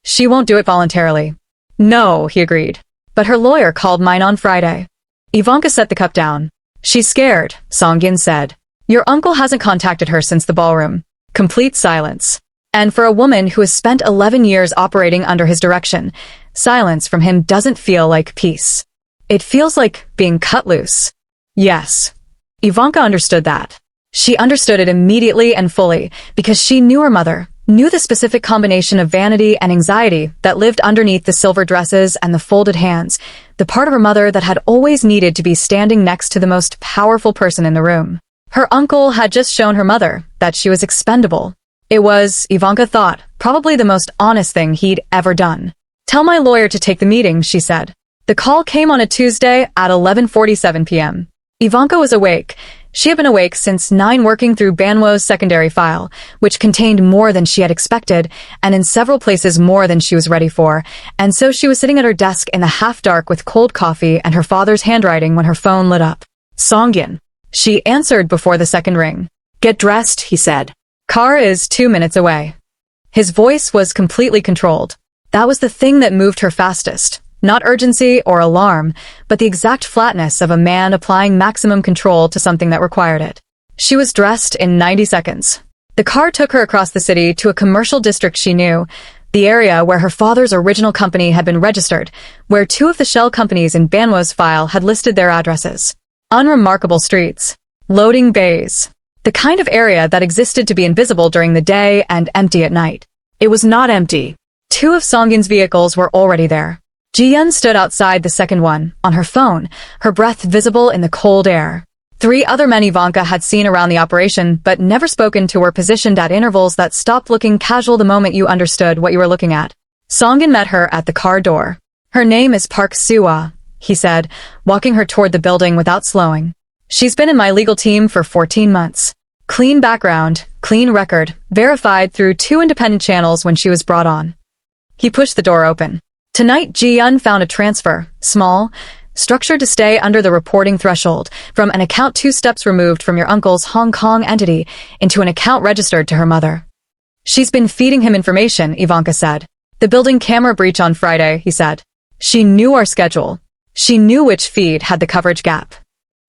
She won't do it voluntarily. No, he agreed. But her lawyer called mine on Friday. Ivanka set the cup down. She's scared, Songyin said. Your uncle hasn't contacted her since the ballroom. Complete silence. And for a woman who has spent 11 years operating under his direction, silence from him doesn't feel like peace. It feels like being cut loose. Yes. Ivanka understood that. She understood it immediately and fully because she knew her mother, knew the specific combination of vanity and anxiety that lived underneath the silver dresses and the folded hands, the part of her mother that had always needed to be standing next to the most powerful person in the room. Her uncle had just shown her mother that she was expendable. It was, Ivanka thought, probably the most honest thing he'd ever done. Tell my lawyer to take the meeting, she said. The call came on a Tuesday at 11:47 p.m. Ivanka was awake. She had been awake since 9 working through Banwo's secondary file, which contained more than she had expected, and in several places more than she was ready for, and so she was sitting at her desk in the half-dark with cold coffee and her father's handwriting when her phone lit up. Songyin. She answered before the second ring. Get dressed, he said. Car is 2 minutes away. His voice was completely controlled. That was the thing that moved her fastest. Not urgency or alarm, but the exact flatness of a man applying maximum control to something that required it. She was dressed in 90 seconds. The car took her across the city to a commercial district she knew, the area where her father's original company had been registered, where 2 of the shell companies in Banwo's file had listed their addresses. Unremarkable streets. Loading bays. The kind of area that existed to be invisible during the day and empty at night. It was not empty. 2 of Songyin's vehicles were already there. Ji-yeon stood outside the second one, on her phone, her breath visible in the cold air. 3 other men Ivanka had seen around the operation but never spoken to were positioned at intervals that stopped looking casual the moment you understood what you were looking at. Songyin met her at the car door. Her name is Park Soo-ah, he said, walking her toward the building without slowing. She's been in my legal team for 14 months. Clean background, clean record, verified through 2 independent channels when she was brought on. He pushed the door open. Tonight, Ji-yeon found a transfer, small, structured to stay under the reporting threshold, from an account 2 steps removed from your uncle's Hong Kong entity into an account registered to her mother. She's been feeding him information, Ivanka said. The building camera breach on Friday, he said. She knew our schedule. She knew which feed had the coverage gap.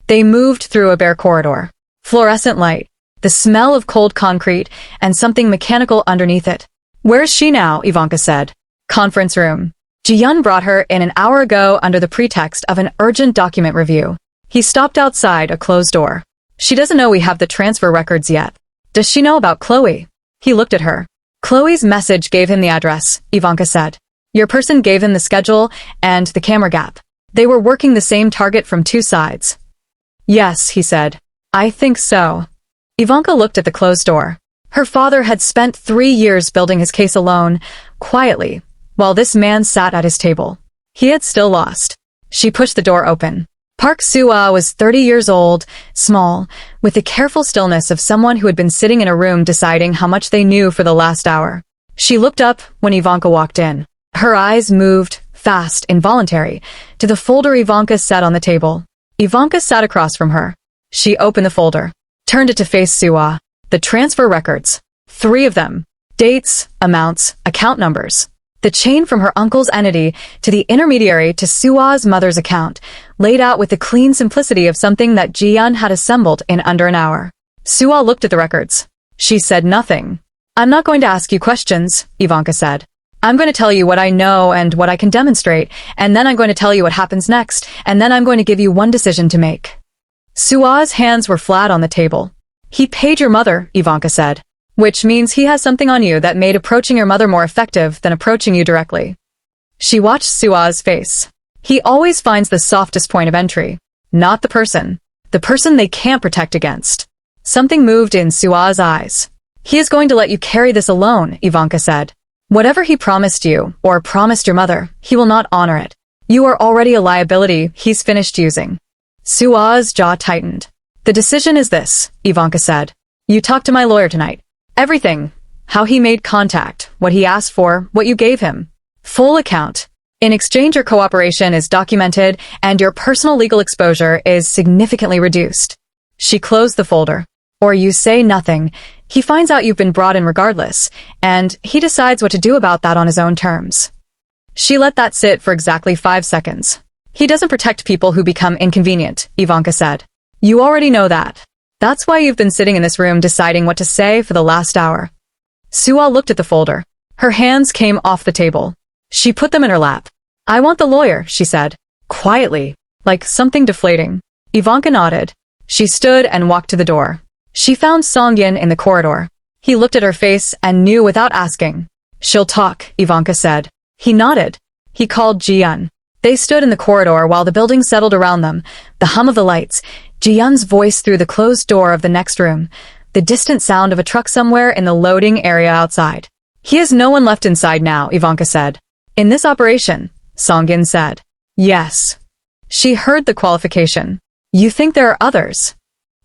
They moved through a bare corridor. Fluorescent light, the smell of cold concrete, and something mechanical underneath it. Where is she now? Ivanka said. Conference room. Ji-yeon brought her in an hour ago under the pretext of an urgent document review. He stopped outside a closed door. She doesn't know we have the transfer records yet. Does she know about Chloe? He looked at her. Chloe's message gave him the address, Ivanka said. Your person gave him the schedule and the camera gap. They were working the same target from 2 sides. Yes, he said. I think so. Ivanka looked at the closed door. Her father had spent 3 years building his case alone, quietly, while this man sat at his table. He had still lost. She pushed the door open. Park Soo-ah was 30 years old, small, with the careful stillness of someone who had been sitting in a room deciding how much they knew for the last hour. She looked up when Ivanka walked in. Her eyes moved, fast, involuntary, to the folder Ivanka set on the table. Ivanka sat across from her. She opened the folder, turned it to face Soo-ah. The transfer records. 3 of them. Dates, amounts, account numbers. The chain from her uncle's entity to the intermediary to Soo-ah's mother's account, laid out with the clean simplicity of something that Ji-yeon had assembled in under an hour. Soo-ah looked at the records. She said nothing. I'm not going to ask you questions, Ivanka said. I'm going to tell you what I know and what I can demonstrate, and then I'm going to tell you what happens next, and then I'm going to give you one decision to make. Soo-ah's hands were flat on the table. He paid your mother, Ivanka said. Which means he has something on you that made approaching your mother more effective than approaching you directly. She watched Soo-ah's face. He always finds the softest point of entry, not the person. The person they can't protect against. Something moved in Soo-ah's eyes. He is going to let you carry this alone, Ivanka said. Whatever he promised you, or promised your mother, he will not honor it. You are already a liability he's finished using. Soo-ah's jaw tightened. The decision is this, Ivanka said. You talk to my lawyer tonight. Everything. How he made contact, what he asked for, what you gave him. Full account. In exchange, your cooperation is documented and your personal legal exposure is significantly reduced. She closed the folder. Or you say nothing. He finds out you've been brought in regardless, and he decides what to do about that on his own terms. She let that sit for exactly 5 seconds. He doesn't protect people who become inconvenient, Ivanka said. You already know that. That's why you've been sitting in this room deciding what to say for the last hour. Suwa looked at the folder. Her hands came off the table. She put them in her lap. I want the lawyer, she said, quietly, like something deflating. Ivanka nodded. She stood and walked to the door. She found Song-yin in the corridor. He looked at her face and knew without asking. She'll talk, Ivanka said. He nodded. He called Ji-yun. They stood in the corridor while the building settled around them, the hum of the lights, Ji-yun's voice through the closed door of the next room, the distant sound of a truck somewhere in the loading area outside. He has no one left inside now, Ivanka said. In this operation, Song-yin said. Yes. She heard the qualification. You think there are others?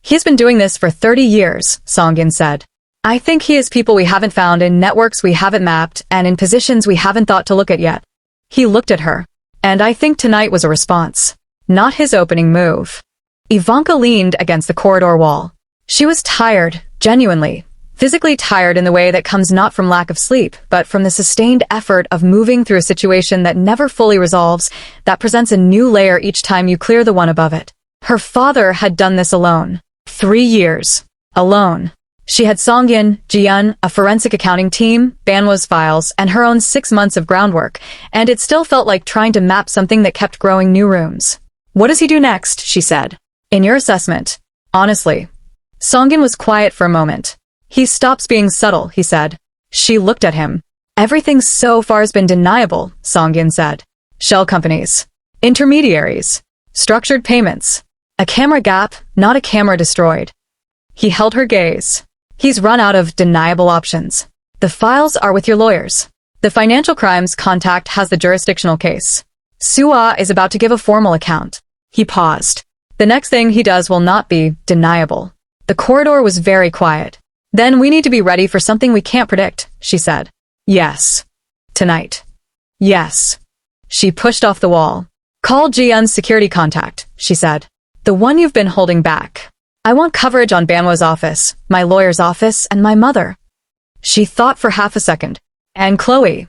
He's been doing this for 30 years, Song-yin said. I think he has people we haven't found in networks we haven't mapped and in positions we haven't thought to look at yet. He looked at her. And I think tonight was a response. Not his opening move. Ivanka leaned against the corridor wall. She was tired, genuinely. Physically tired in the way that comes not from lack of sleep, but from the sustained effort of moving through a situation that never fully resolves, that presents a new layer each time you clear the one above it. Her father had done this alone. 3 years. Alone. She had Song-yin, Ji-yun, a forensic accounting team, Banwo's files, and her own 6 months of groundwork, and it still felt like trying to map something that kept growing new rooms. What does he do next? She said. In your assessment. Honestly. Song-yin was quiet for a moment. He stops being subtle, he said. She looked at him. Everything so far has been deniable, Song-yin said. Shell companies. Intermediaries. Structured payments. A camera gap, not a camera destroyed. He held her gaze. He's run out of deniable options. The files are with your lawyers. The financial crimes contact has the jurisdictional case. Suwa is about to give a formal account. He paused. The next thing he does will not be deniable. The corridor was very quiet. Then we need to be ready for something we can't predict, she said. Yes. Tonight. Yes. She pushed off the wall. Call Ji-yun's security contact, she said. The one you've been holding back. I want coverage on Banwo's office, my lawyer's office, and my mother. She thought for half a second. And Chloe.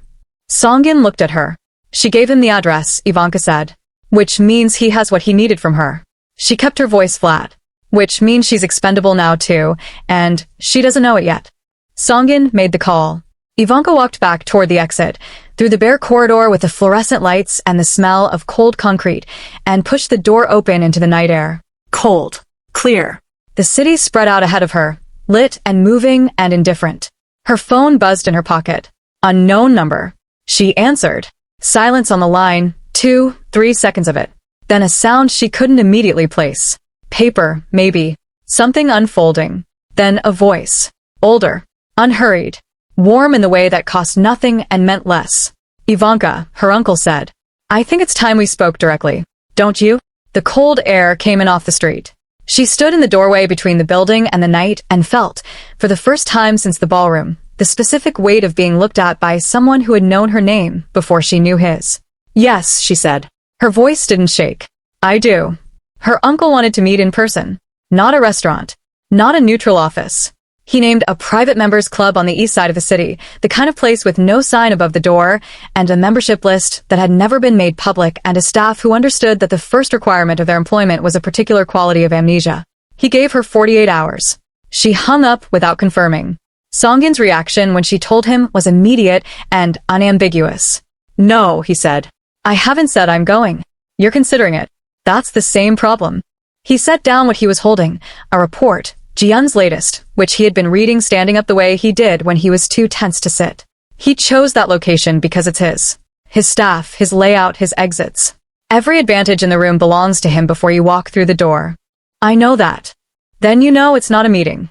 Song-yin looked at her. She gave him the address, Ivanka said. Which means he has what he needed from her. She kept her voice flat. Which means she's expendable now too, and she doesn't know it yet. Song-yin made the call. Ivanka walked back toward the exit, through the bare corridor with the fluorescent lights and the smell of cold concrete, and pushed the door open into the night air. Cold. Clear. The city spread out ahead of her, lit and moving and indifferent. Her phone buzzed in her pocket. Unknown number. She answered. Silence on the line, 2-3 seconds of it. Then a sound she couldn't immediately place. Paper, maybe. Something unfolding. Then a voice. Older. Unhurried. Warm in the way that cost nothing and meant less. Ivanka, her uncle said. I think it's time we spoke directly. Don't you? The cold air came in off the street. She stood in the doorway between the building and the night and felt, for the first time since the ballroom, the specific weight of being looked at by someone who had known her name before she knew his. Yes, she said. Her voice didn't shake. I do. Her uncle wanted to meet in person. Not a restaurant. Not a neutral office. He named a private members club on the east side of the city, the kind of place with no sign above the door, and a membership list that had never been made public, and a staff who understood that the first requirement of their employment was a particular quality of amnesia. He gave her 48 hours. She hung up without confirming. Song-yin's reaction when she told him was immediate and unambiguous. No, he said. I haven't said I'm going. You're considering it. That's the same problem. He set down what he was holding, a report, Ji-yun's latest, which he had been reading standing up the way he did when he was too tense to sit. He chose that location because it's his. His staff, his layout, his exits. Every advantage in the room belongs to him before you walk through the door. I know that. Then you know it's not a meeting.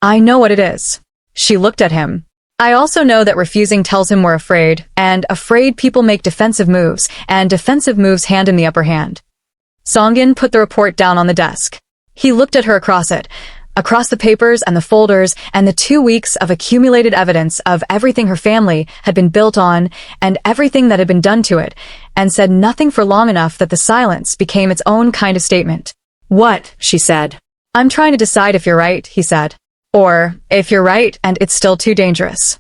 I know what it is. She looked at him. I also know that refusing tells him we're afraid, and afraid people make defensive moves, and defensive moves hand him the upper hand. Song-yin put the report down on the desk. He looked at her across it, across the papers and the folders and the 2 weeks of accumulated evidence of everything her family had been built on and everything that had been done to it, and said nothing for long enough that the silence became its own kind of statement. What? She said. I'm trying to decide if you're right, he said. Or, if you're right and it's still too dangerous.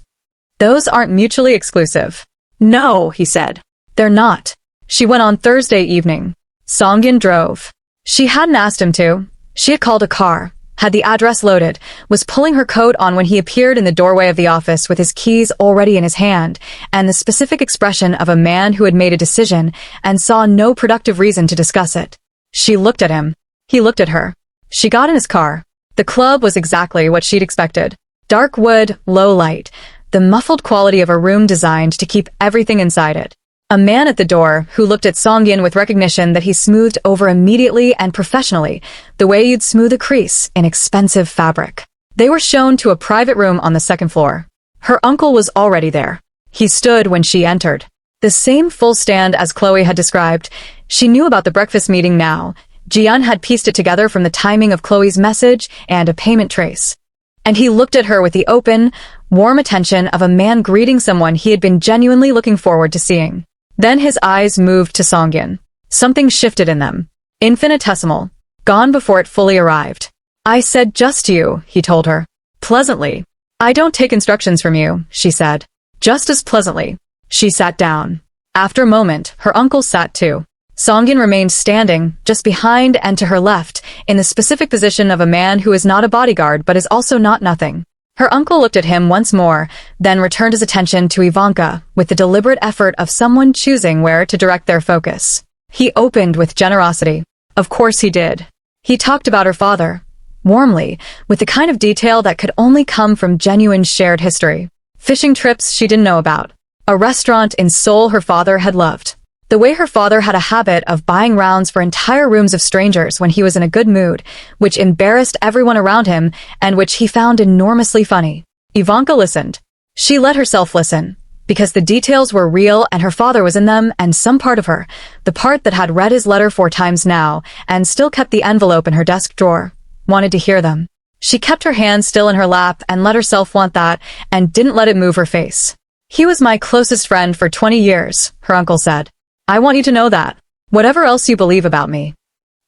Those aren't mutually exclusive. No, he said. They're not. She went on Thursday evening. Song-yin drove. She hadn't asked him to. She had called a car, had the address loaded, was pulling her coat on when he appeared in the doorway of the office with his keys already in his hand, and the specific expression of a man who had made a decision and saw no productive reason to discuss it. She looked at him. He looked at her. She got in his car. The club was exactly what she'd expected. Dark wood, low light, the muffled quality of a room designed to keep everything inside it. A man at the door who looked at Songyin with recognition that he smoothed over immediately and professionally, the way you'd smooth a crease in expensive fabric. They were shown to a private room on the second floor. Her uncle was already there. He stood when she entered. The same full stand as Chloe had described. She knew about the breakfast meeting now. Jian had pieced it together from the timing of Chloe's message and a payment trace. And he looked at her with the open, warm attention of a man greeting someone he had been genuinely looking forward to seeing. Then his eyes moved to Songyin. Something shifted in them. Infinitesimal. Gone before it fully arrived. "I said just you," he told her. Pleasantly. "I don't take instructions from you," she said. Just as pleasantly. She sat down. After a moment, her uncle sat too. Songyin remained standing, just behind and to her left, in the specific position of a man who is not a bodyguard but is also not nothing. Her uncle looked at him once more, then returned his attention to Ivanka with the deliberate effort of someone choosing where to direct their focus. He opened with generosity. Of course he did. He talked about her father, warmly, with the kind of detail that could only come from genuine shared history. Fishing trips she didn't know about. A restaurant in Seoul her father had loved. The way her father had a habit of buying rounds for entire rooms of strangers when he was in a good mood, which embarrassed everyone around him and which he found enormously funny. Ivanka listened. She let herself listen, because the details were real and her father was in them, and some part of her, the part that had read his letter 4 times now and still kept the envelope in her desk drawer, wanted to hear them. She kept her hand still in her lap and let herself want that and didn't let it move her face. "He was my closest friend for 20 years, her uncle said. "I want you to know that. Whatever else you believe about me."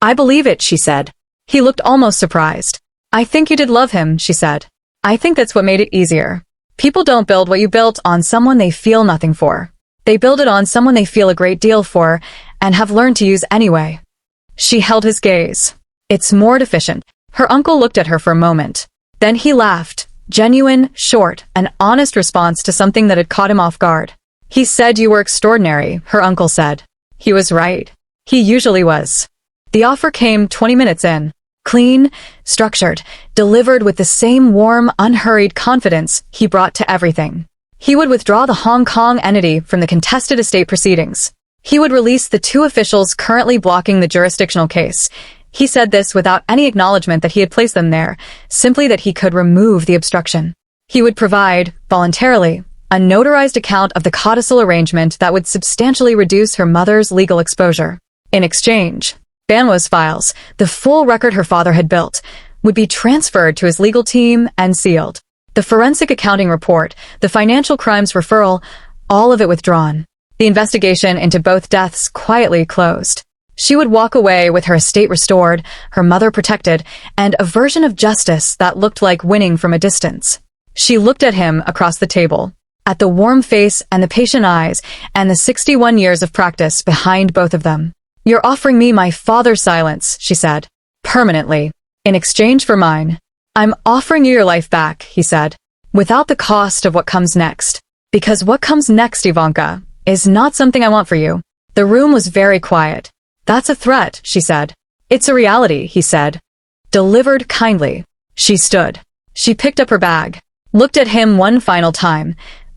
"I believe it," she said. He looked almost surprised. "I think you did love him," she said. "I think that's what made it easier. People don't build what you built on someone they feel nothing for. They build it on someone they feel a great deal for and have learned to use anyway." She held his gaze. "It's more deficient." Her uncle looked at her for a moment. Then he laughed. Genuine, short, an honest response to something that had caught him off guard. "He said you were extraordinary," her uncle said. He was right. He usually was. The offer came 20 minutes in. Clean, structured, delivered with the same warm, unhurried confidence he brought to everything. He would withdraw the Hong Kong entity from the contested estate proceedings. He would release the 2 officials currently blocking the jurisdictional case. He said this without any acknowledgement that he had placed them there, simply that he could remove the obstruction. He would provide, voluntarily, a notarized account of the codicil arrangement that would substantially reduce her mother's legal exposure. In exchange, Banwo's files, the full record her father had built, would be transferred to his legal team and sealed. The forensic accounting report, the financial crimes referral, all of it withdrawn. The investigation into both deaths quietly closed. She would walk away with her estate restored, her mother protected, and a version of justice that looked like winning from a distance. She looked at him across the table, at the warm face and the patient eyes and the 61 years of practice behind both of them. "You're offering me my father's silence," she said. "Permanently. In exchange for mine." "I'm offering you your life back," he said, "without the cost of what comes next. Because what comes next, Ivanka, is not something I want for you." The room was very quiet. "That's a threat," she said. "It's a reality," he said. Delivered kindly. She stood. She picked up her bag, looked at him one final time.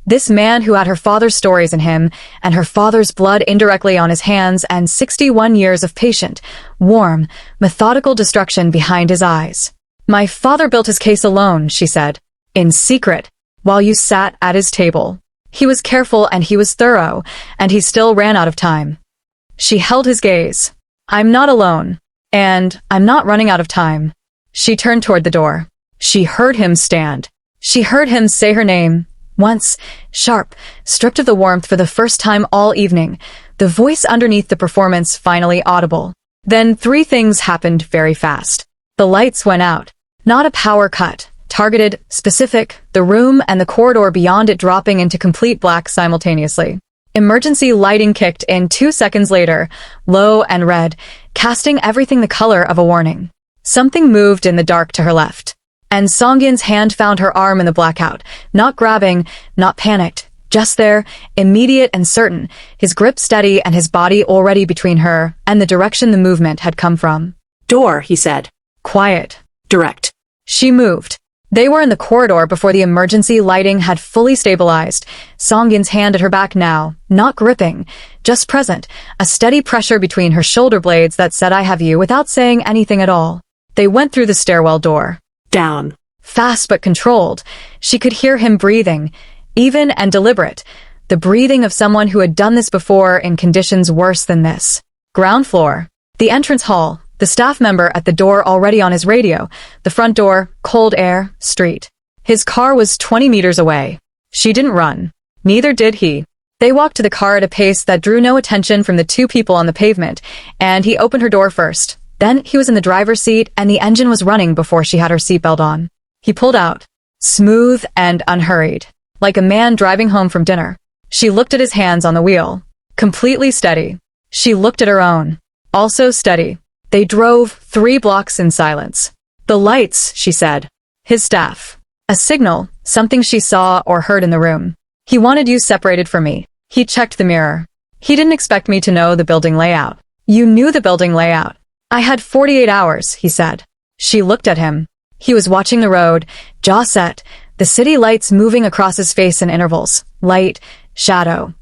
This man who had her father's stories in him, and her father's blood indirectly on his hands, and 61 years of patient, warm, methodical destruction behind his eyes. "My father built his case alone," she said, "in secret, while you sat at his table. He was careful and he was thorough, and he still ran out of time." She held his gaze. "I'm not alone, and I'm not running out of time." She turned toward the door. She heard him stand. She heard him say her name. Once, sharp, stripped of the warmth for the first time all evening, the voice underneath the performance finally audible. Then 3 things happened very fast. The lights went out. Not a power cut. Targeted, specific, the room and the corridor beyond it dropping into complete black simultaneously. Emergency lighting kicked in 2 seconds later, low and red, casting everything the color of a warning. Something moved in the dark to her left. And Songyin's hand found her arm in the blackout, not grabbing, not panicked, just there, immediate and certain, his grip steady and his body already between her and the direction the movement had come from. Door, he said. Quiet. Direct. She moved. They were in the corridor before the emergency lighting had fully stabilized. Songyin's hand at her back now, not gripping, just present, a steady pressure between her shoulder blades that said I have you without saying anything at all. They went through the stairwell door. Down. Fast but controlled. She could hear him breathing, even and deliberate, the breathing of someone who had done this before in conditions worse than this. Ground floor. The entrance hall. The staff member at the door already on his radio. The front door, cold air, street. His car was 20 meters away. She didn't run. Neither did he. They walked to the car at a pace that drew no attention from the two people on the pavement, and he opened her door first. Then he was in the driver's seat and the engine was running before she had her seatbelt on. He pulled out. Smooth and unhurried. Like a man driving home from dinner. She looked at his hands on the wheel. Completely steady. She looked at her own. Also steady. They drove 3 blocks in silence. The lights, she said. His staff. A signal, something she saw or heard in the room. He wanted you separated from me. He checked the mirror. He didn't expect me to know the building layout. You knew the building layout. I had 48 hours, he said. She looked at him. He was watching the road, jaw set, the city lights moving across his face in intervals. Light, shadow,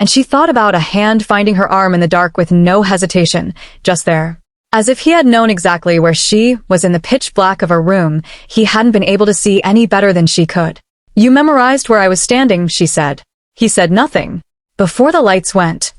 and she thought about a hand finding her arm in the dark with no hesitation, just there. As if he had known exactly where she was in the pitch black of her room, he hadn't been able to see any better than she could. You memorized where I was standing, she said. He said nothing. Before the lights went.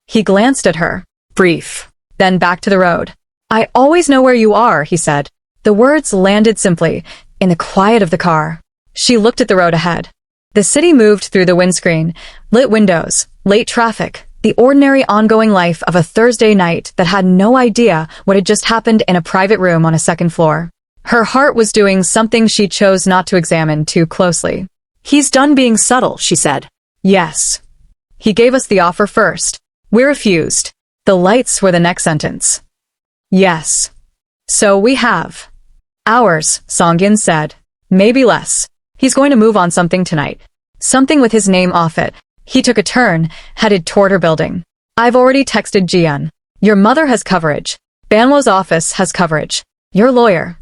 He glanced at her. Brief. Then back to the road. I always know where you are, he said. The words landed simply, in the quiet of the car. She looked at the road ahead. The city moved through the windscreen, lit windows, late traffic, the ordinary ongoing life of a Thursday night that had no idea what had just happened in a private room on a second floor. Her heart was doing something she chose not to examine too closely. He's done being subtle, she said. Yes. He gave us the offer first. We refused. The lights were the next sentence. Yes. So we have. Hours, Songyin said. Maybe less. He's going to move on something tonight. Something with his name off it. He took a turn, headed toward her building. I've already texted Jian. Your mother has coverage. Banwo's office has coverage. Your lawyer.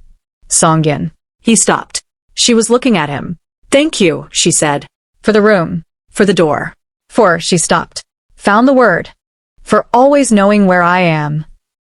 Songyin. He stopped. She was looking at him. Thank you, she said. For the room. For the door. For, she stopped. Found the word. For always knowing where I am.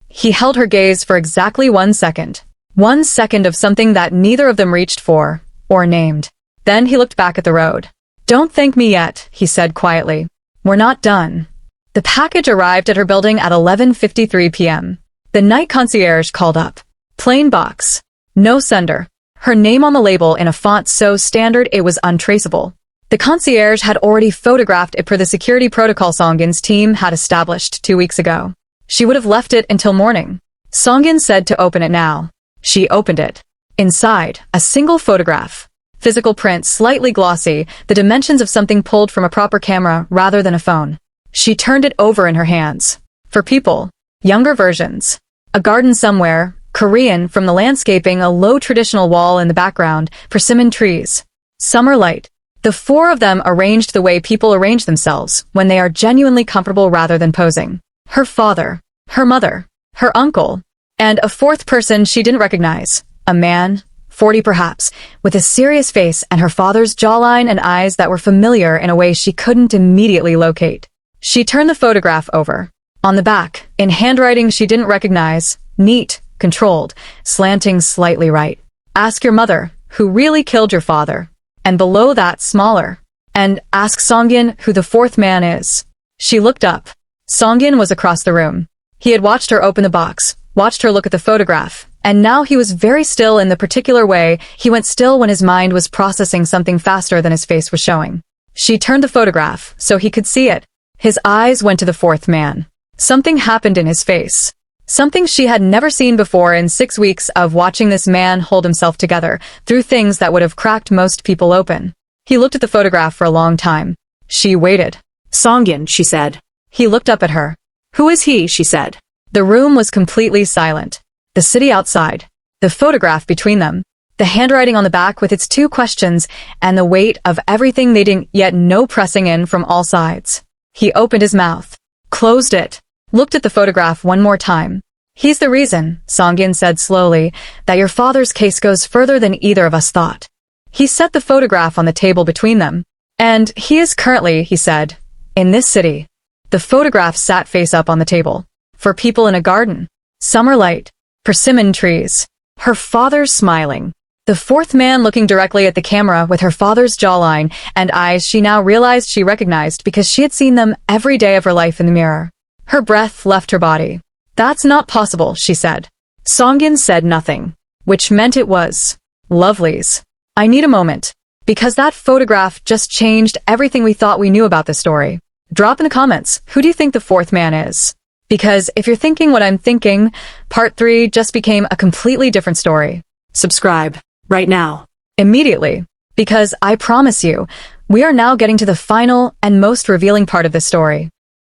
He held her gaze for exactly 1 second. 1 second of something that neither of them reached for, or named. Then he looked back at the road. Don't thank me yet, he said quietly. We're not done. The package arrived at her building at 11:53 p.m. The night concierge called up. Plain box. No sender. Her name on the label in a font so standard it was untraceable. The concierge had already photographed it per the security protocol Songyin's team had established 2 weeks ago. She would have left it until morning. Songyin said to open it now. She opened it. Inside, a single photograph. Physical print slightly glossy, the dimensions of something pulled from a proper camera rather than a phone. She turned it over in her hands. For people. Younger versions. A garden somewhere, Korean, from the landscaping a low traditional wall in the background, persimmon trees. Summer light. The 4 of them arranged the way people arrange themselves, when they are genuinely comfortable rather than posing. Her father. Her mother. Her uncle. And a 4th person she didn't recognize. A man, 40 perhaps, with a serious face and her father's jawline and eyes that were familiar in a way she couldn't immediately locate. She turned the photograph over. On the back, in handwriting she didn't recognize, neat, controlled, slanting slightly right. Ask your mother, who really killed your father. And below that, smaller. And ask Songyin who the 4th man is. She looked up. Songyin was across the room. He had watched her open the box, watched her look at the photograph, and now he was very still in the particular way he went still when his mind was processing something faster than his face was showing. She turned the photograph so he could see it. His eyes went to the 4th man. Something happened in his face. Something she had never seen before in 6 weeks of watching this man hold himself together through things that would have cracked most people open. He looked at the photograph for a long time. She waited. Songyin, she said. He looked up at her. Who is he, she said. The room was completely silent. the city outside, the photograph between them, the handwriting on the back with its 2 questions, and the weight of everything they didn't yet know pressing in from all sides. He opened his mouth, closed it, looked at the photograph one more time. He's the reason, Songyun said slowly, that your father's case goes further than either of us thought. He set the photograph on the table between them. And he is currently, he said, in this city. The photograph sat face up on the table. For people in a garden. Summer light. Persimmon trees. Her father's smiling. The 4th man looking directly at the camera with her father's jawline and eyes she now realized she recognized because she had seen them every day of her life in the mirror. Her breath left her body. That's not possible, she said. Songyun said nothing, which meant it was. Lovelies. I need a moment. Because that photograph just changed everything we thought we knew about this story. Drop in the comments, who do you think the 4th man is? Because if you're thinking what I'm thinking, part 3 just became a completely different story. Subscribe. Right now. Immediately. Because I promise you, we are now getting to the final and most revealing part of this story.